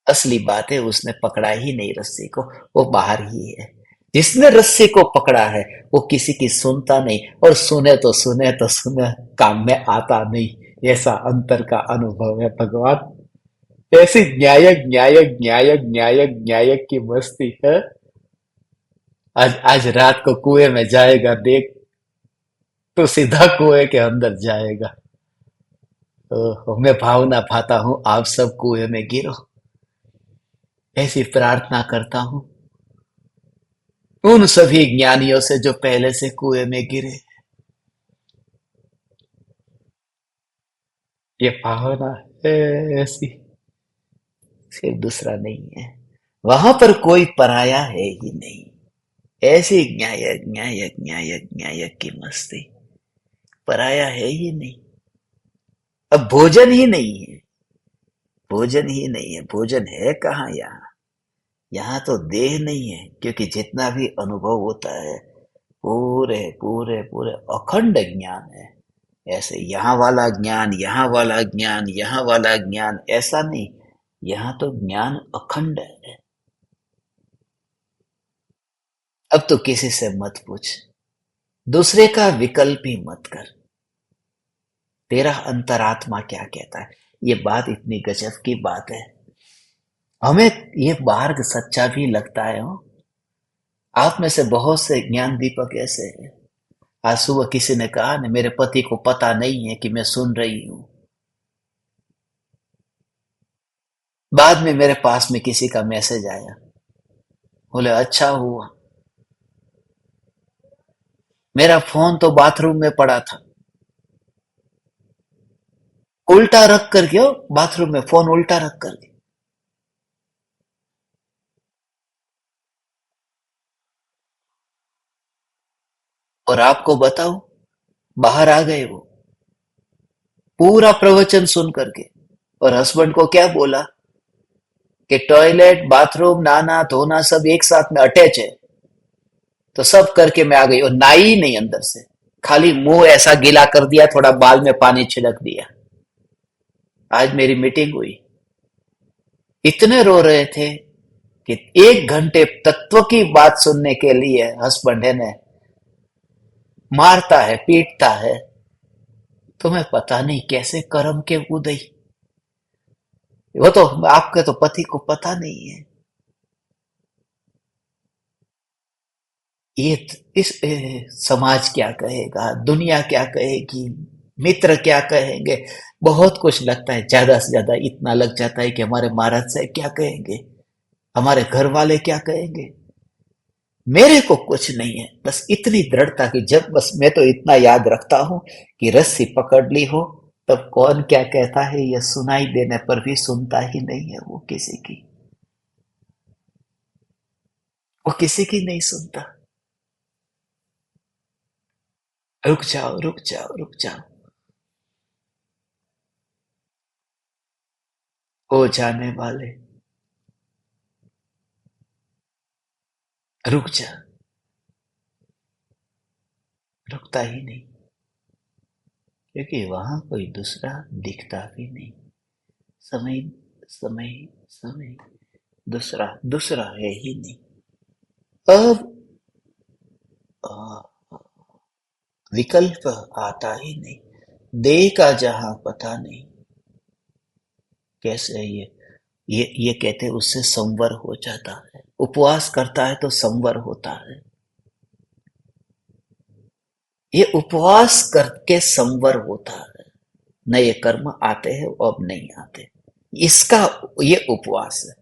असली बात है उसने पकड़ा ही नहीं रस्सी को, वो बाहर ही है। जिसने रस्सी को पकड़ा है वो किसी की सुनता नहीं, और सुने तो सुने तो सुने, काम में आता नहीं। ऐसा अंतर का अनुभव है भगवान। ऐसी न्यायक न्यायक न्यायक न्यायक न्यायक की मस्ती है। आज आज रात को कुएं में जाएगा देख, तो सीधा कुएं के अंदर जाएगा। मैं भावना पाता हूं आप सब कुएं में गिरो, ऐसी प्रार्थना करता हूं उन सभी ज्ञानियों से जो पहले से कुएं में गिरे। ये भावना है ऐसी, फिर दूसरा नहीं है। वहां पर कोई पराया है ही नहीं। ऐसी न्यायक न्यायक न्यायक न्यायक की मस्ती, पराया है ही नहीं। अब भोजन ही नहीं है, भोजन ही नहीं है, भोजन है कहाँ यहाँ? यहाँ तो देह नहीं है, क्योंकि जितना भी अनुभव होता है पूरे पूरे पूरे अखंड ज्ञान है। ऐसे यहाँ वाला ज्ञान, यहाँ वाला ज्ञान, यहाँ वाला ज्ञान, ऐसा नहीं। यहाँ तो ज्ञान अखंड है। अब तो किसी से मत पूछ, दूसरे का विकल्प ही मत कर, तेरा अंतरात्मा क्या कहता है। ये बात इतनी गजब की बात है। हमें ये मार्ग सच्चा भी लगता है हो। आप में से बहुत से ज्ञान दीपक ऐसे हैं। आज सुबह किसी ने कहा ना, मेरे पति को पता नहीं है कि मैं सुन रही हूं। बाद में मेरे पास में किसी का मैसेज आया, बोले अच्छा हुआ, मेरा फोन तो बाथरूम में पड़ा था। उल्टा रख कर क्यों, बाथरूम में फोन उल्टा रख कर, और आपको बताओ, बाहर आ गए वो पूरा प्रवचन सुन करके, और हस्बैंड को क्या बोला कि टॉयलेट बाथरूम नहाना धोना सब एक साथ में अटैच है, तो सब करके मैं आ गई, और नहाई ही नहीं अंदर से, खाली मुंह ऐसा गीला कर दिया, थोड़ा बाल में पानी छिड़क दिया। आज मेरी मीटिंग हुई, इतने रो रहे थे कि 1 घंटे तत्व की बात सुनने के लिए हस्बैंड है ने मारता है पीटता है। तुम्हें पता नहीं कैसे कर्म के उदय, वो तो आपके तो पति को पता नहीं है। ये समाज क्या कहेगा, दुनिया क्या कहेगी, मित्र क्या कहेंगे, बहुत कुछ लगता है, ज्यादा से ज्यादा इतना लग जाता है कि हमारे महाराज साहब क्या कहेंगे, हमारे घर वाले क्या कहेंगे। मेरे को कुछ नहीं है, बस इतनी दृढ़ता कि जब, बस मैं तो इतना याद रखता हूं कि रस्सी पकड़ ली हो, तब कौन क्या कहता है यह सुनाई देने पर भी सुनता ही नहीं है वो किसी की, वो किसी की नहीं सुनता। रुक जाओ रुक जाओ रुक जाओ, हो जाने वाले, रुक जा, रुकता ही नहीं, क्योंकि वहां कोई दूसरा दिखता भी नहीं। समय समय समय, दूसरा दूसरा है ही नहीं। अब विकल्प आता ही नहीं, देह का जहां पता नहीं, कैसे है ये कहते हैं उससे संवर हो जाता है, उपवास करता है तो संवर होता है। ये उपवास करके संवर होता है, नए कर्म आते हैं अब नहीं आते, इसका ये उपवास है।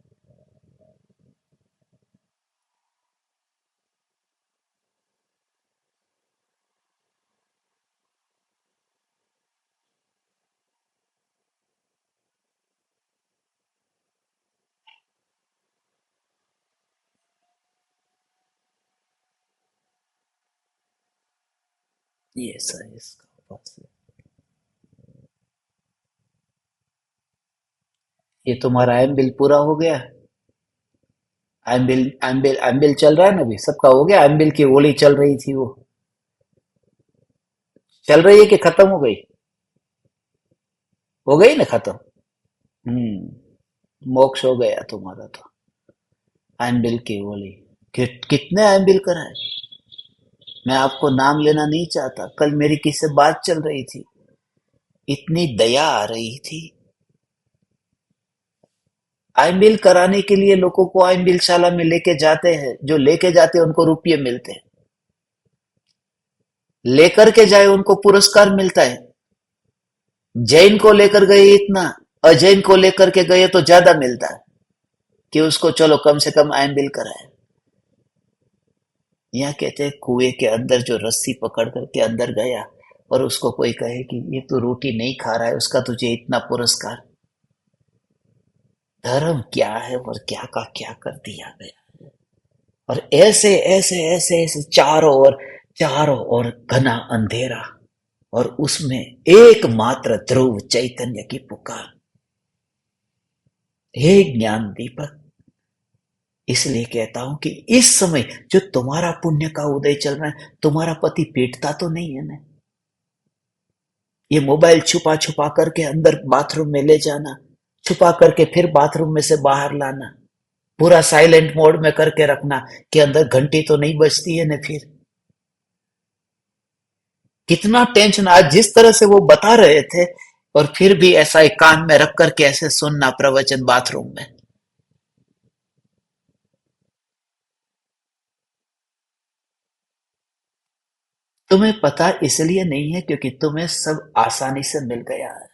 ये ऐसा है इसका उपवास है। ये तुम्हारा एम बिल पूरा हो गया, एम बिल चल रहा है ना, अभी सबका हो गया, एम बिल की गोली चल रही थी वो, चल रही है कि खत्म हो गई ना खत्म। मोक्ष हो गया तुम्हारा तो, एम बिल की गोली। कितने एम बिल कराए, मैं आपको नाम लेना नहीं चाहता, कल मेरी किसी से बात चल रही थी, इतनी दया आ रही थी। आइम बिल कराने के लिए लोगों को आइम बिल शाला में लेके जाते हैं, जो लेके जाते हैं उनको रुपये मिलते हैं, लेकर के जाए उनको पुरस्कार मिलता है। जैन को लेकर गए इतना, अजैन को लेकर के गए तो ज्यादा मिलता है कि उसको चलो कम से कम आइम बिल कराए। यहाँ कहते हैं कुएं के अंदर जो रस्सी पकड़ करके अंदर गया, और उसको कोई कहे कि ये तो रोटी नहीं खा रहा है, उसका तुझे इतना पुरस्कार। धर्म क्या है और क्या का क्या कर दिया गया। और ऐसे ऐसे ऐसे ऐसे चारों ओर घना अंधेरा, और उसमें एकमात्र ध्रुव चैतन्य की पुकार, हे ज्ञान दीपक। इसलिए कहता हूं कि इस समय जो तुम्हारा पुण्य का उदय चल रहा है, तुम्हारा पति पीटता तो नहीं है ना, ये मोबाइल छुपा छुपा करके अंदर बाथरूम में ले जाना, छुपा करके फिर बाथरूम में से बाहर लाना, पूरा साइलेंट मोड में करके रखना कि अंदर घंटी तो नहीं बजती है ना, फिर कितना टेंशन। आज जिस तरह से वो बता रहे थे, और फिर भी ऐसा एक कान में रख करके ऐसे सुनना प्रवचन बाथरूम में। तुम्हें पता इसलिए नहीं है क्योंकि तुम्हें सब आसानी से मिल गया है,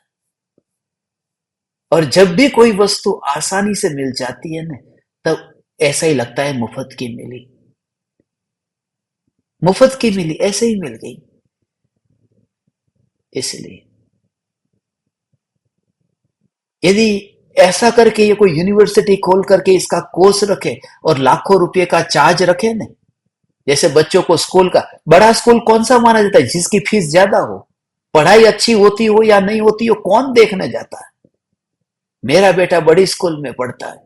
और जब भी कोई वस्तु आसानी से मिल जाती है ना, तब ऐसा ही लगता है मुफ्त की मिली, मुफ्त की मिली, ऐसे ही मिल गई। इसलिए यदि ऐसा करके ये कोई यूनिवर्सिटी खोल करके इसका कोर्स रखे और लाखों रुपए का चार्ज रखे ना, जैसे बच्चों को स्कूल का, बड़ा स्कूल कौन सा माना जाता है? जिसकी फीस ज्यादा हो, पढ़ाई अच्छी होती हो या नहीं होती हो, कौन देखने जाता है? मेरा बेटा बड़ी स्कूल में पढ़ता है,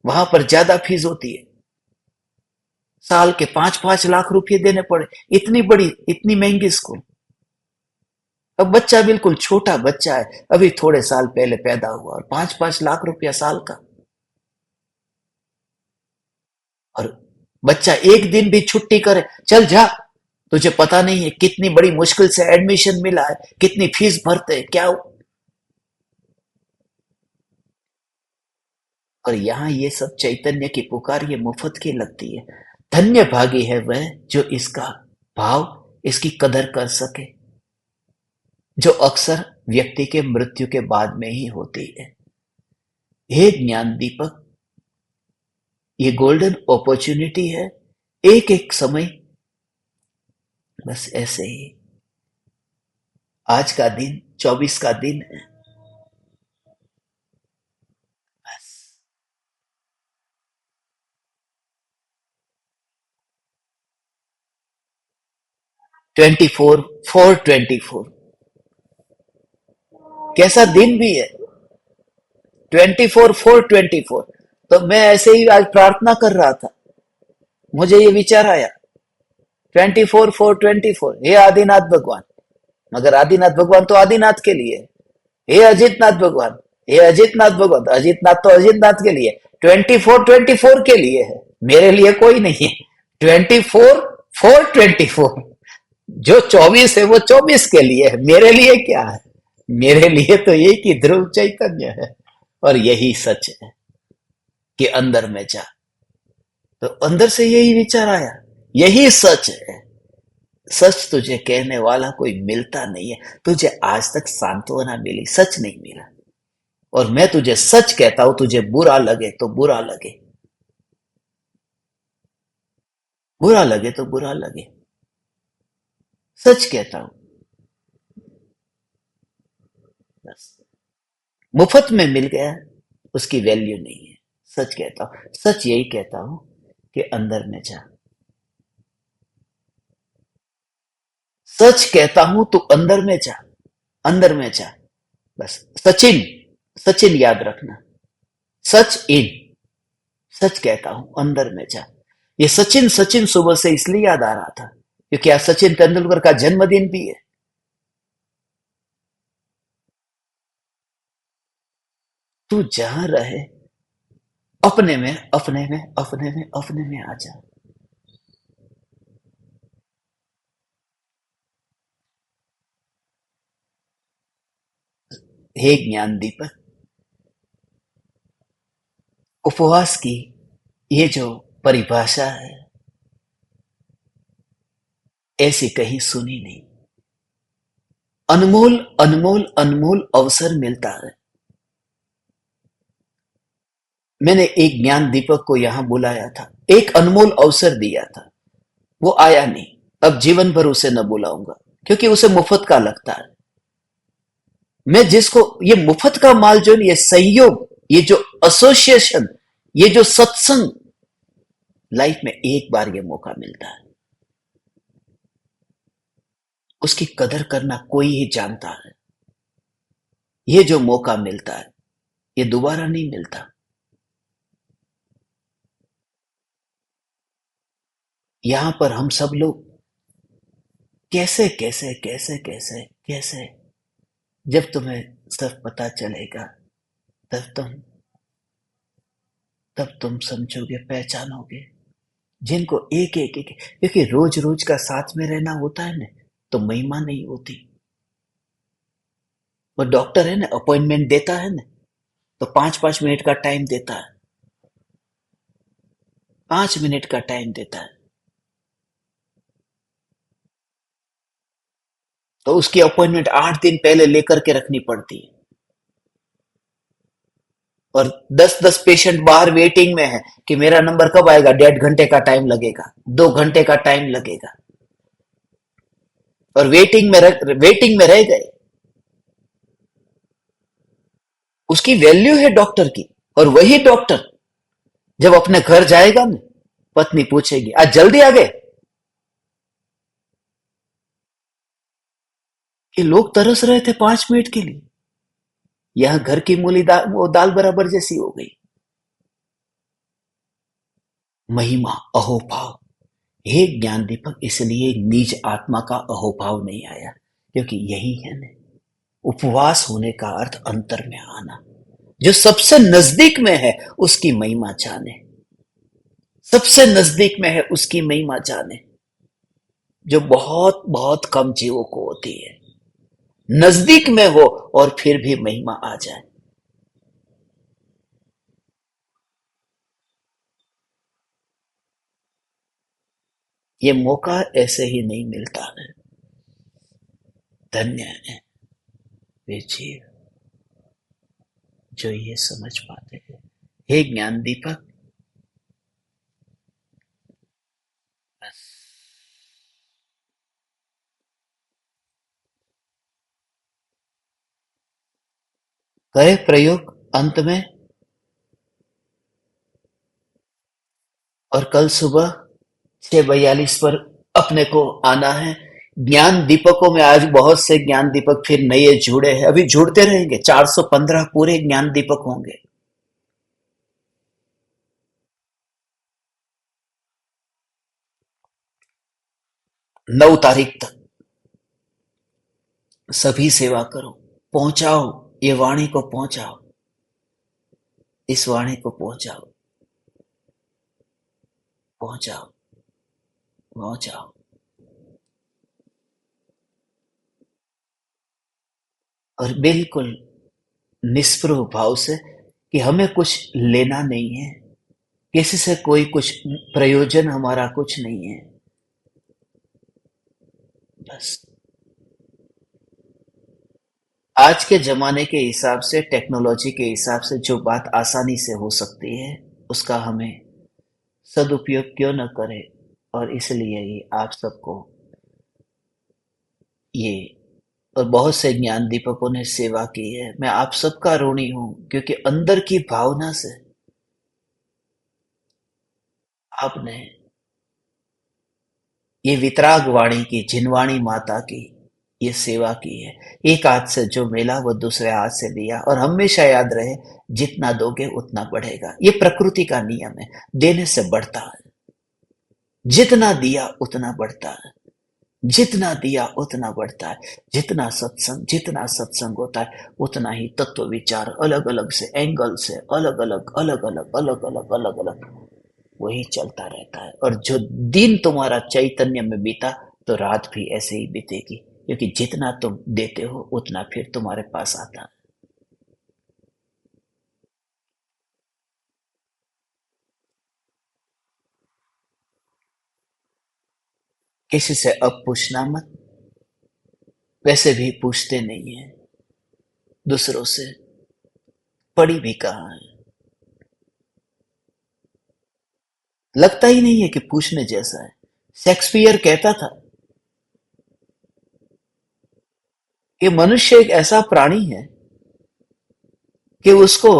वहां पर ज्यादा फीस होती है, साल के 5-5 लाख रुपए देने पड़े, इतनी बड़ी इतनी महंगी स्कूल। अब बच्चा बिल्कुल छोटा बच्चा है, अभी थोड़े साल पहले पैदा हुआ, और 5-5 लाख रुपया साल का। और बच्चा एक दिन भी छुट्टी करे, चल जा, तुझे पता नहीं है कितनी बड़ी मुश्किल से एडमिशन मिला है, कितनी फीस भरते हैं क्या। और यहां ये सब चैतन्य की पुकार ये मुफ्त की लगती है। धन्य भागी है वह जो इसका भाव, इसकी कदर कर सके, जो अक्सर व्यक्ति के मृत्यु के बाद में ही होती है। हे ज्ञान दीपक, ये गोल्डन अपॉर्चुनिटी है, एक एक समय बस ऐसे ही। आज का दिन 24 का दिन है, बस 24/4/24 कैसा दिन भी है, 24/4/24। तो मैं ऐसे ही आज प्रार्थना कर रहा था, मुझे ये विचार आया, 24/4/24, हे आदिनाथ भगवान। मगर आदिनाथ भगवान तो आदिनाथ के लिए है। हे अजितनाथ भगवान, हे अजितनाथ भगवान, अजितनाथ तो अजितनाथ के लिए, 24/24 के लिए है, मेरे लिए कोई नहीं है। 24/4/24, जो 24 है वो 24 के लिए है, मेरे लिए क्या है? मेरे लिए तो एक ही ध्रुव चैतन्य है, और यही सच है कि अंदर में जा। तो अंदर से यही विचार आया, यही सच है। सच तुझे कहने वाला कोई मिलता नहीं है, तुझे आज तक सांत्वना मिली, सच नहीं मिला। और मैं तुझे सच कहता हूं, तुझे बुरा लगे तो बुरा लगे, बुरा लगे तो बुरा लगे, सच कहता हूं। बस मुफ्त में मिल गया, उसकी वैल्यू नहीं है। सच कहता हूं, सच यही कहता हूं कि अंदर में जा। सच कहता हूं तू अंदर में जा, अंदर में जा। बस सचिन, सचिन याद रखना, सच इन, सच कहता हूं अंदर में जा। ये सचिन सचिन सुबह से इसलिए याद आ रहा था क्योंकि आज सचिन तेंदुलकर का जन्मदिन भी है। तू जहां रहे, अपने में अपने में अपने में अपने में आ जा। हे ज्ञान दीपक, उपवास की ये जो परिभाषा है, ऐसी कहीं सुनी नहीं। अनमोल अनमोल अनमोल अवसर मिलता है। मैंने एक ज्ञान दीपक को यहां बुलाया था, एक अनमोल अवसर दिया था, वो आया नहीं। अब जीवन भर उसे न बुलाऊंगा क्योंकि उसे मुफ्त का लगता है। मैं जिसको ये मुफ्त का माल, जो ये सहयोग, ये जो एसोसिएशन, ये जो सत्संग, लाइफ में एक बार ये मौका मिलता है, उसकी कदर करना कोई ही जानता है। ये जो मौका मिलता है ये दोबारा नहीं मिलता। यहां पर हम सब लोग कैसे कैसे कैसे कैसे कैसे, जब तुम्हें सब पता चलेगा तब तुम समझोगे, पहचानोगे जिनको एक एक एक, क्योंकि रोज रोज का साथ में रहना होता है ना, तो महिमा नहीं होती। वो डॉक्टर है ना, अपॉइंटमेंट देता है ना, तो 5-5 मिनट का टाइम देता है, 5 मिनट का टाइम देता है, तो उसकी अपॉइंटमेंट 8 दिन पहले लेकर के रखनी पड़ती है। और 10-10 पेशेंट बाहर वेटिंग में है कि मेरा नंबर कब आएगा, 1.5 घंटे का टाइम लगेगा, 2 घंटे का टाइम लगेगा, और वेटिंग में रह गए। उसकी वैल्यू है डॉक्टर की। और वही डॉक्टर जब अपने घर जाएगा ना, पत्नी पूछेगी, आज जल्दी आ गए? कि लोग तरस रहे थे 5 मिनट के लिए, यहां घर की मूली दाल, वो दाल बराबर जैसी हो गई। महिमा, अहोभाव। हे ज्ञान दीपक, इसलिए निज आत्मा का अहोभाव नहीं आया, क्योंकि यही है ना, उपवास होने का अर्थ अंतर में आना। जो सबसे नजदीक में है उसकी महिमा जाने, सबसे नजदीक में है उसकी महिमा जाने, जो बहुत बहुत कम जीवों को होती है। नजदीक में हो और फिर भी महिमा आ जाए। ये मौका ऐसे ही नहीं मिलता है। धन्य है वे जीव जो ये समझ पाते हैं। हे ज्ञान दीपक, करे प्रयोग अंत में, और कल सुबह 6:42 पर अपने को आना है। ज्ञान दीपकों में आज बहुत से ज्ञान दीपक फिर नए जुड़े हैं, अभी जुड़ते रहेंगे। 415 पूरे ज्ञान दीपक होंगे। 9 तारीख तक सभी सेवा करो, पहुंचाओ, ये वाणी को पहुंचाओ, इस वाणी को पहुंचाओ, पहुंचाओ, पहुंचाओ। और बिल्कुल निष्प्रभ भाव से कि हमें कुछ लेना नहीं है, किसी से कोई कुछ प्रयोजन हमारा कुछ नहीं है। बस आज के जमाने के हिसाब से, टेक्नोलॉजी के हिसाब से जो बात आसानी से हो सकती है, उसका हमें सदुपयोग क्यों न करें। और इसलिए ही आप सबको ये, और बहुत से ज्ञान दीपकों ने सेवा की है। मैं आप सबका ऋणी हूं, क्योंकि अंदर की भावना से आपने ये वितराग वाणी की, जिनवाणी माता की ये सेवा की है। एक हाथ से जो मिला वो दूसरे हाथ से लिया, और हमेशा याद रहे, जितना दोगे उतना बढ़ेगा। ये प्रकृति का नियम है, देने से बढ़ता है। जितना दिया उतना बढ़ता है, जितना दिया उतना बढ़ता है। जितना सत्संग होता है, उतना ही तत्व विचार अलग अलग से एंगल से, अलग अलग अलग अलग अलग अलग अलग अलग वही चलता रहता है। और जो दिन तुम्हारा चैतन्य में बीता, तो रात भी ऐसे ही बीतेगी, क्योंकि जितना तुम देते हो उतना फिर तुम्हारे पास आता है। किसी से अब पूछना मत, वैसे भी पूछते नहीं है दूसरों से, पड़ी भी कहाँ है। लगता ही नहीं है कि पूछने जैसा है। शेक्सपियर कहता था कि मनुष्य एक ऐसा प्राणी है कि उसको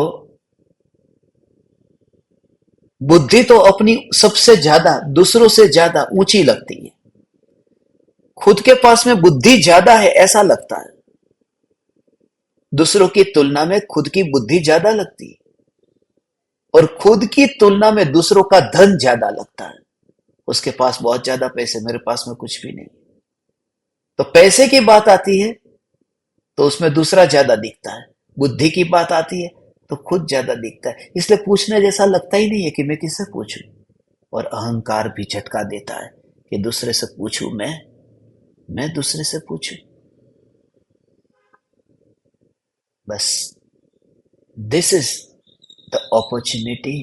बुद्धि तो अपनी सबसे ज्यादा, दूसरों से ज्यादा ऊंची लगती है। खुद के पास में बुद्धि ज्यादा है ऐसा लगता है, दूसरों की तुलना में खुद की बुद्धि ज्यादा लगती है, और खुद की तुलना में दूसरों का धन ज्यादा लगता है। उसके पास बहुत ज्यादा पैसे, मेरे पास में कुछ भी नहीं। तो पैसे की बात आती है तो उसमें दूसरा ज्यादा दिखता है, बुद्धि की बात आती है तो खुद ज्यादा दिखता है। इसलिए पूछने जैसा लगता ही नहीं है कि मैं किससे पूछूं। और अहंकार भी झटका देता है कि दूसरे से पूछूं, मैं दूसरे से पूछूं। बस this is the opportunity,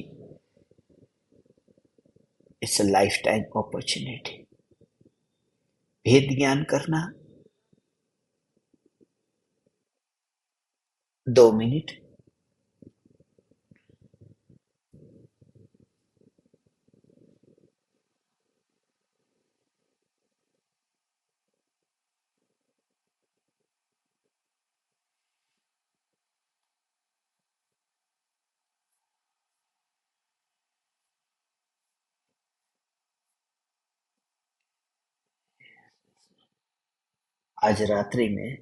it's a life time opportunity. भेद ज्ञान करना, 2 मिनट। आज रात्रि में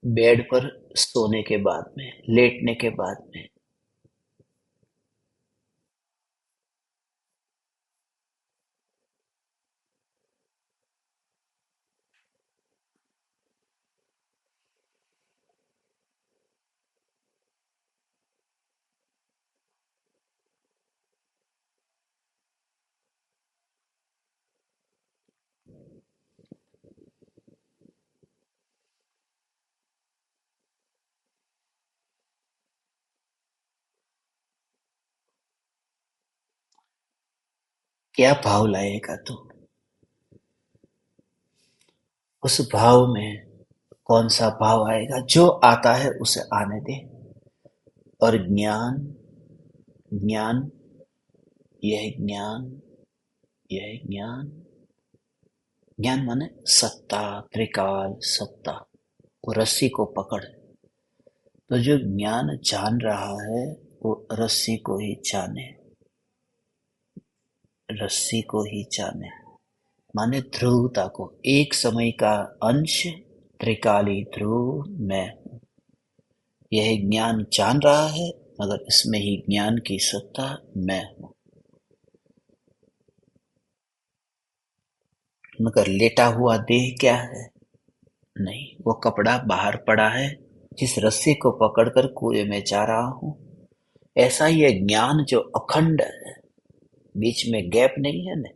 बेड पर सोने के बाद में, लेटने के बाद में, क्या भाव लाएगा तू? उस भाव में कौन सा भाव आएगा? जो आता है उसे आने दे। और ज्ञान, ज्ञान, यह ज्ञान, यह ज्ञान, ज्ञान माने सत्ता, त्रिकाल सत्ता। वो रस्सी को पकड़, तो जो ज्ञान जान रहा है वो रस्सी को ही जाने, रस्सी को ही जाने माने ध्रुवता को। एक समय का अंश त्रिकाली ध्रुव मैं हूं। यह ज्ञान जान रहा है, मगर इसमें ही ज्ञान की सत्ता मैं हूं। मगर लेटा हुआ देह क्या है? नहीं, वो कपड़ा बाहर पड़ा है जिस रस्सी को पकड़कर कुएं में जा रहा हूं। ऐसा ही है ज्ञान जो अखंड है, बीच में गैप नहीं है ना।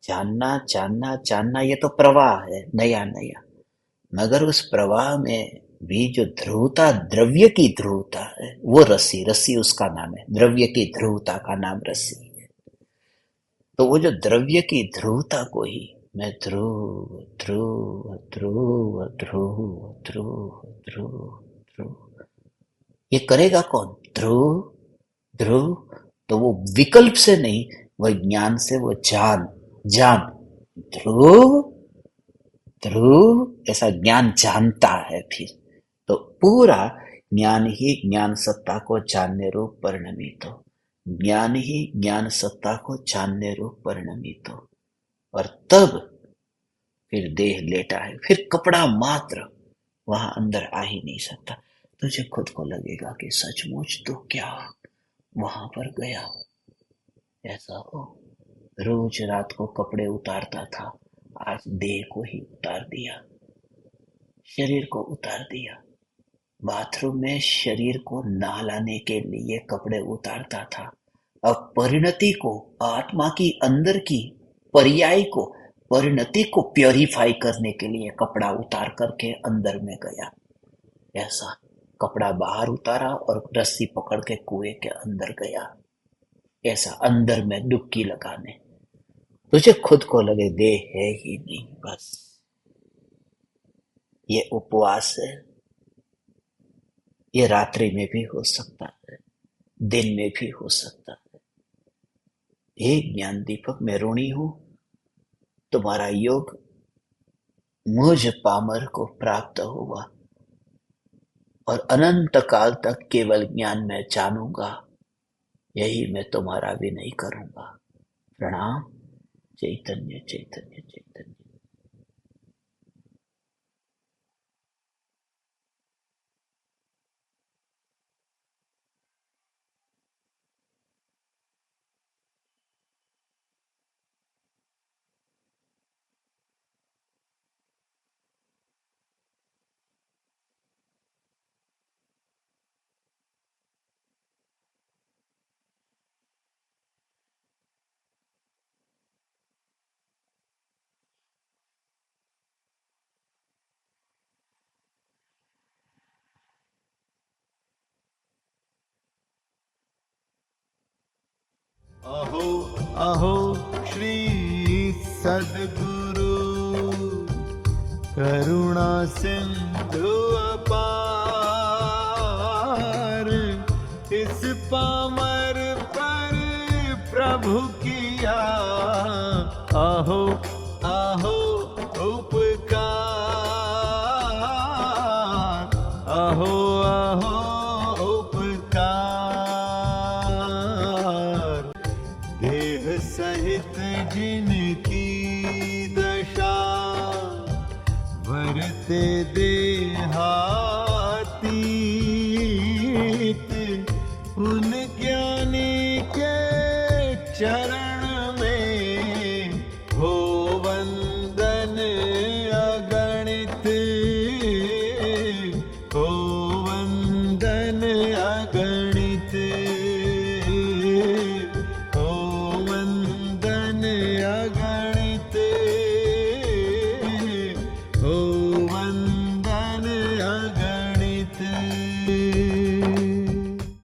जानना जानना जानना, ये तो प्रवाह है नया नया। मगर उस प्रवाह में भी जो ध्रुवता, द्रव्य की ध्रुवता है, वो रस्सी, रस्सी उसका नाम है। द्रव्य की ध्रुवता का नाम रस्सी है। तो वो जो द्रव्य की ध्रुवता को ही मैं ध्रुव ध्रुव ध्रुव ध्रुव ध्रुव ध्रुव ध्रुव, ये करेगा कौन? ध्रुव ध्रुव। तो वो विकल्प से नहीं, वह ज्ञान से, वो जान जान, ध्रुव ध्रुव, ऐसा ज्ञान जानता है। फिर तो पूरा ज्ञान ही ज्ञान सत्ता को जानने रूप परिणमित हो, ज्ञान ही ज्ञान सत्ता को जानने रूप परिणमित हो। और तब फिर देह लेटा है, फिर कपड़ा मात्र वहां अंदर आ ही नहीं सकता। तुझे खुद को लगेगा कि सचमुच तो क्या वहां पर गया। ऐसा हो, रोज रात को कपड़े उतारता था, आज देह को ही उतार दिया, शरीर को उतार दिया। बाथरूम में शरीर को नहलाने के लिए कपड़े उतारता था, अब परिणति को, आत्मा की अंदर की पर्याय को, परिणति को प्योरीफाई करने के लिए कपड़ा उतार करके अंदर में गया। ऐसा कपड़ा बाहर उतारा और रस्सी पकड़ के कुएं के अंदर गया। ऐसा अंदर में डुबकी लगाने। तुझे खुद को लगे देह है ही नहीं, बस ये उपवास है। ये रात्रि में भी हो सकता है, दिन में भी हो सकता है। हे ज्ञान दीपक, मैं ऋणी हूं। तुम्हारा योग मुझ पामर को प्राप्त हुआ और अनंत काल तक केवल ज्ञान में जानूंगा। यही मैं तुम्हारा विनय करूंगा। प्रणाम। चैतन्य चैतन्य चैतन्य। अहो अहो श्री सद्गुरु करुणा सिंधु अपार, इस पामर पर प्रभु किया अहो अहो उपकार, अहो अहो उपकार। देह सहित जिनकी दशा, वर दे दे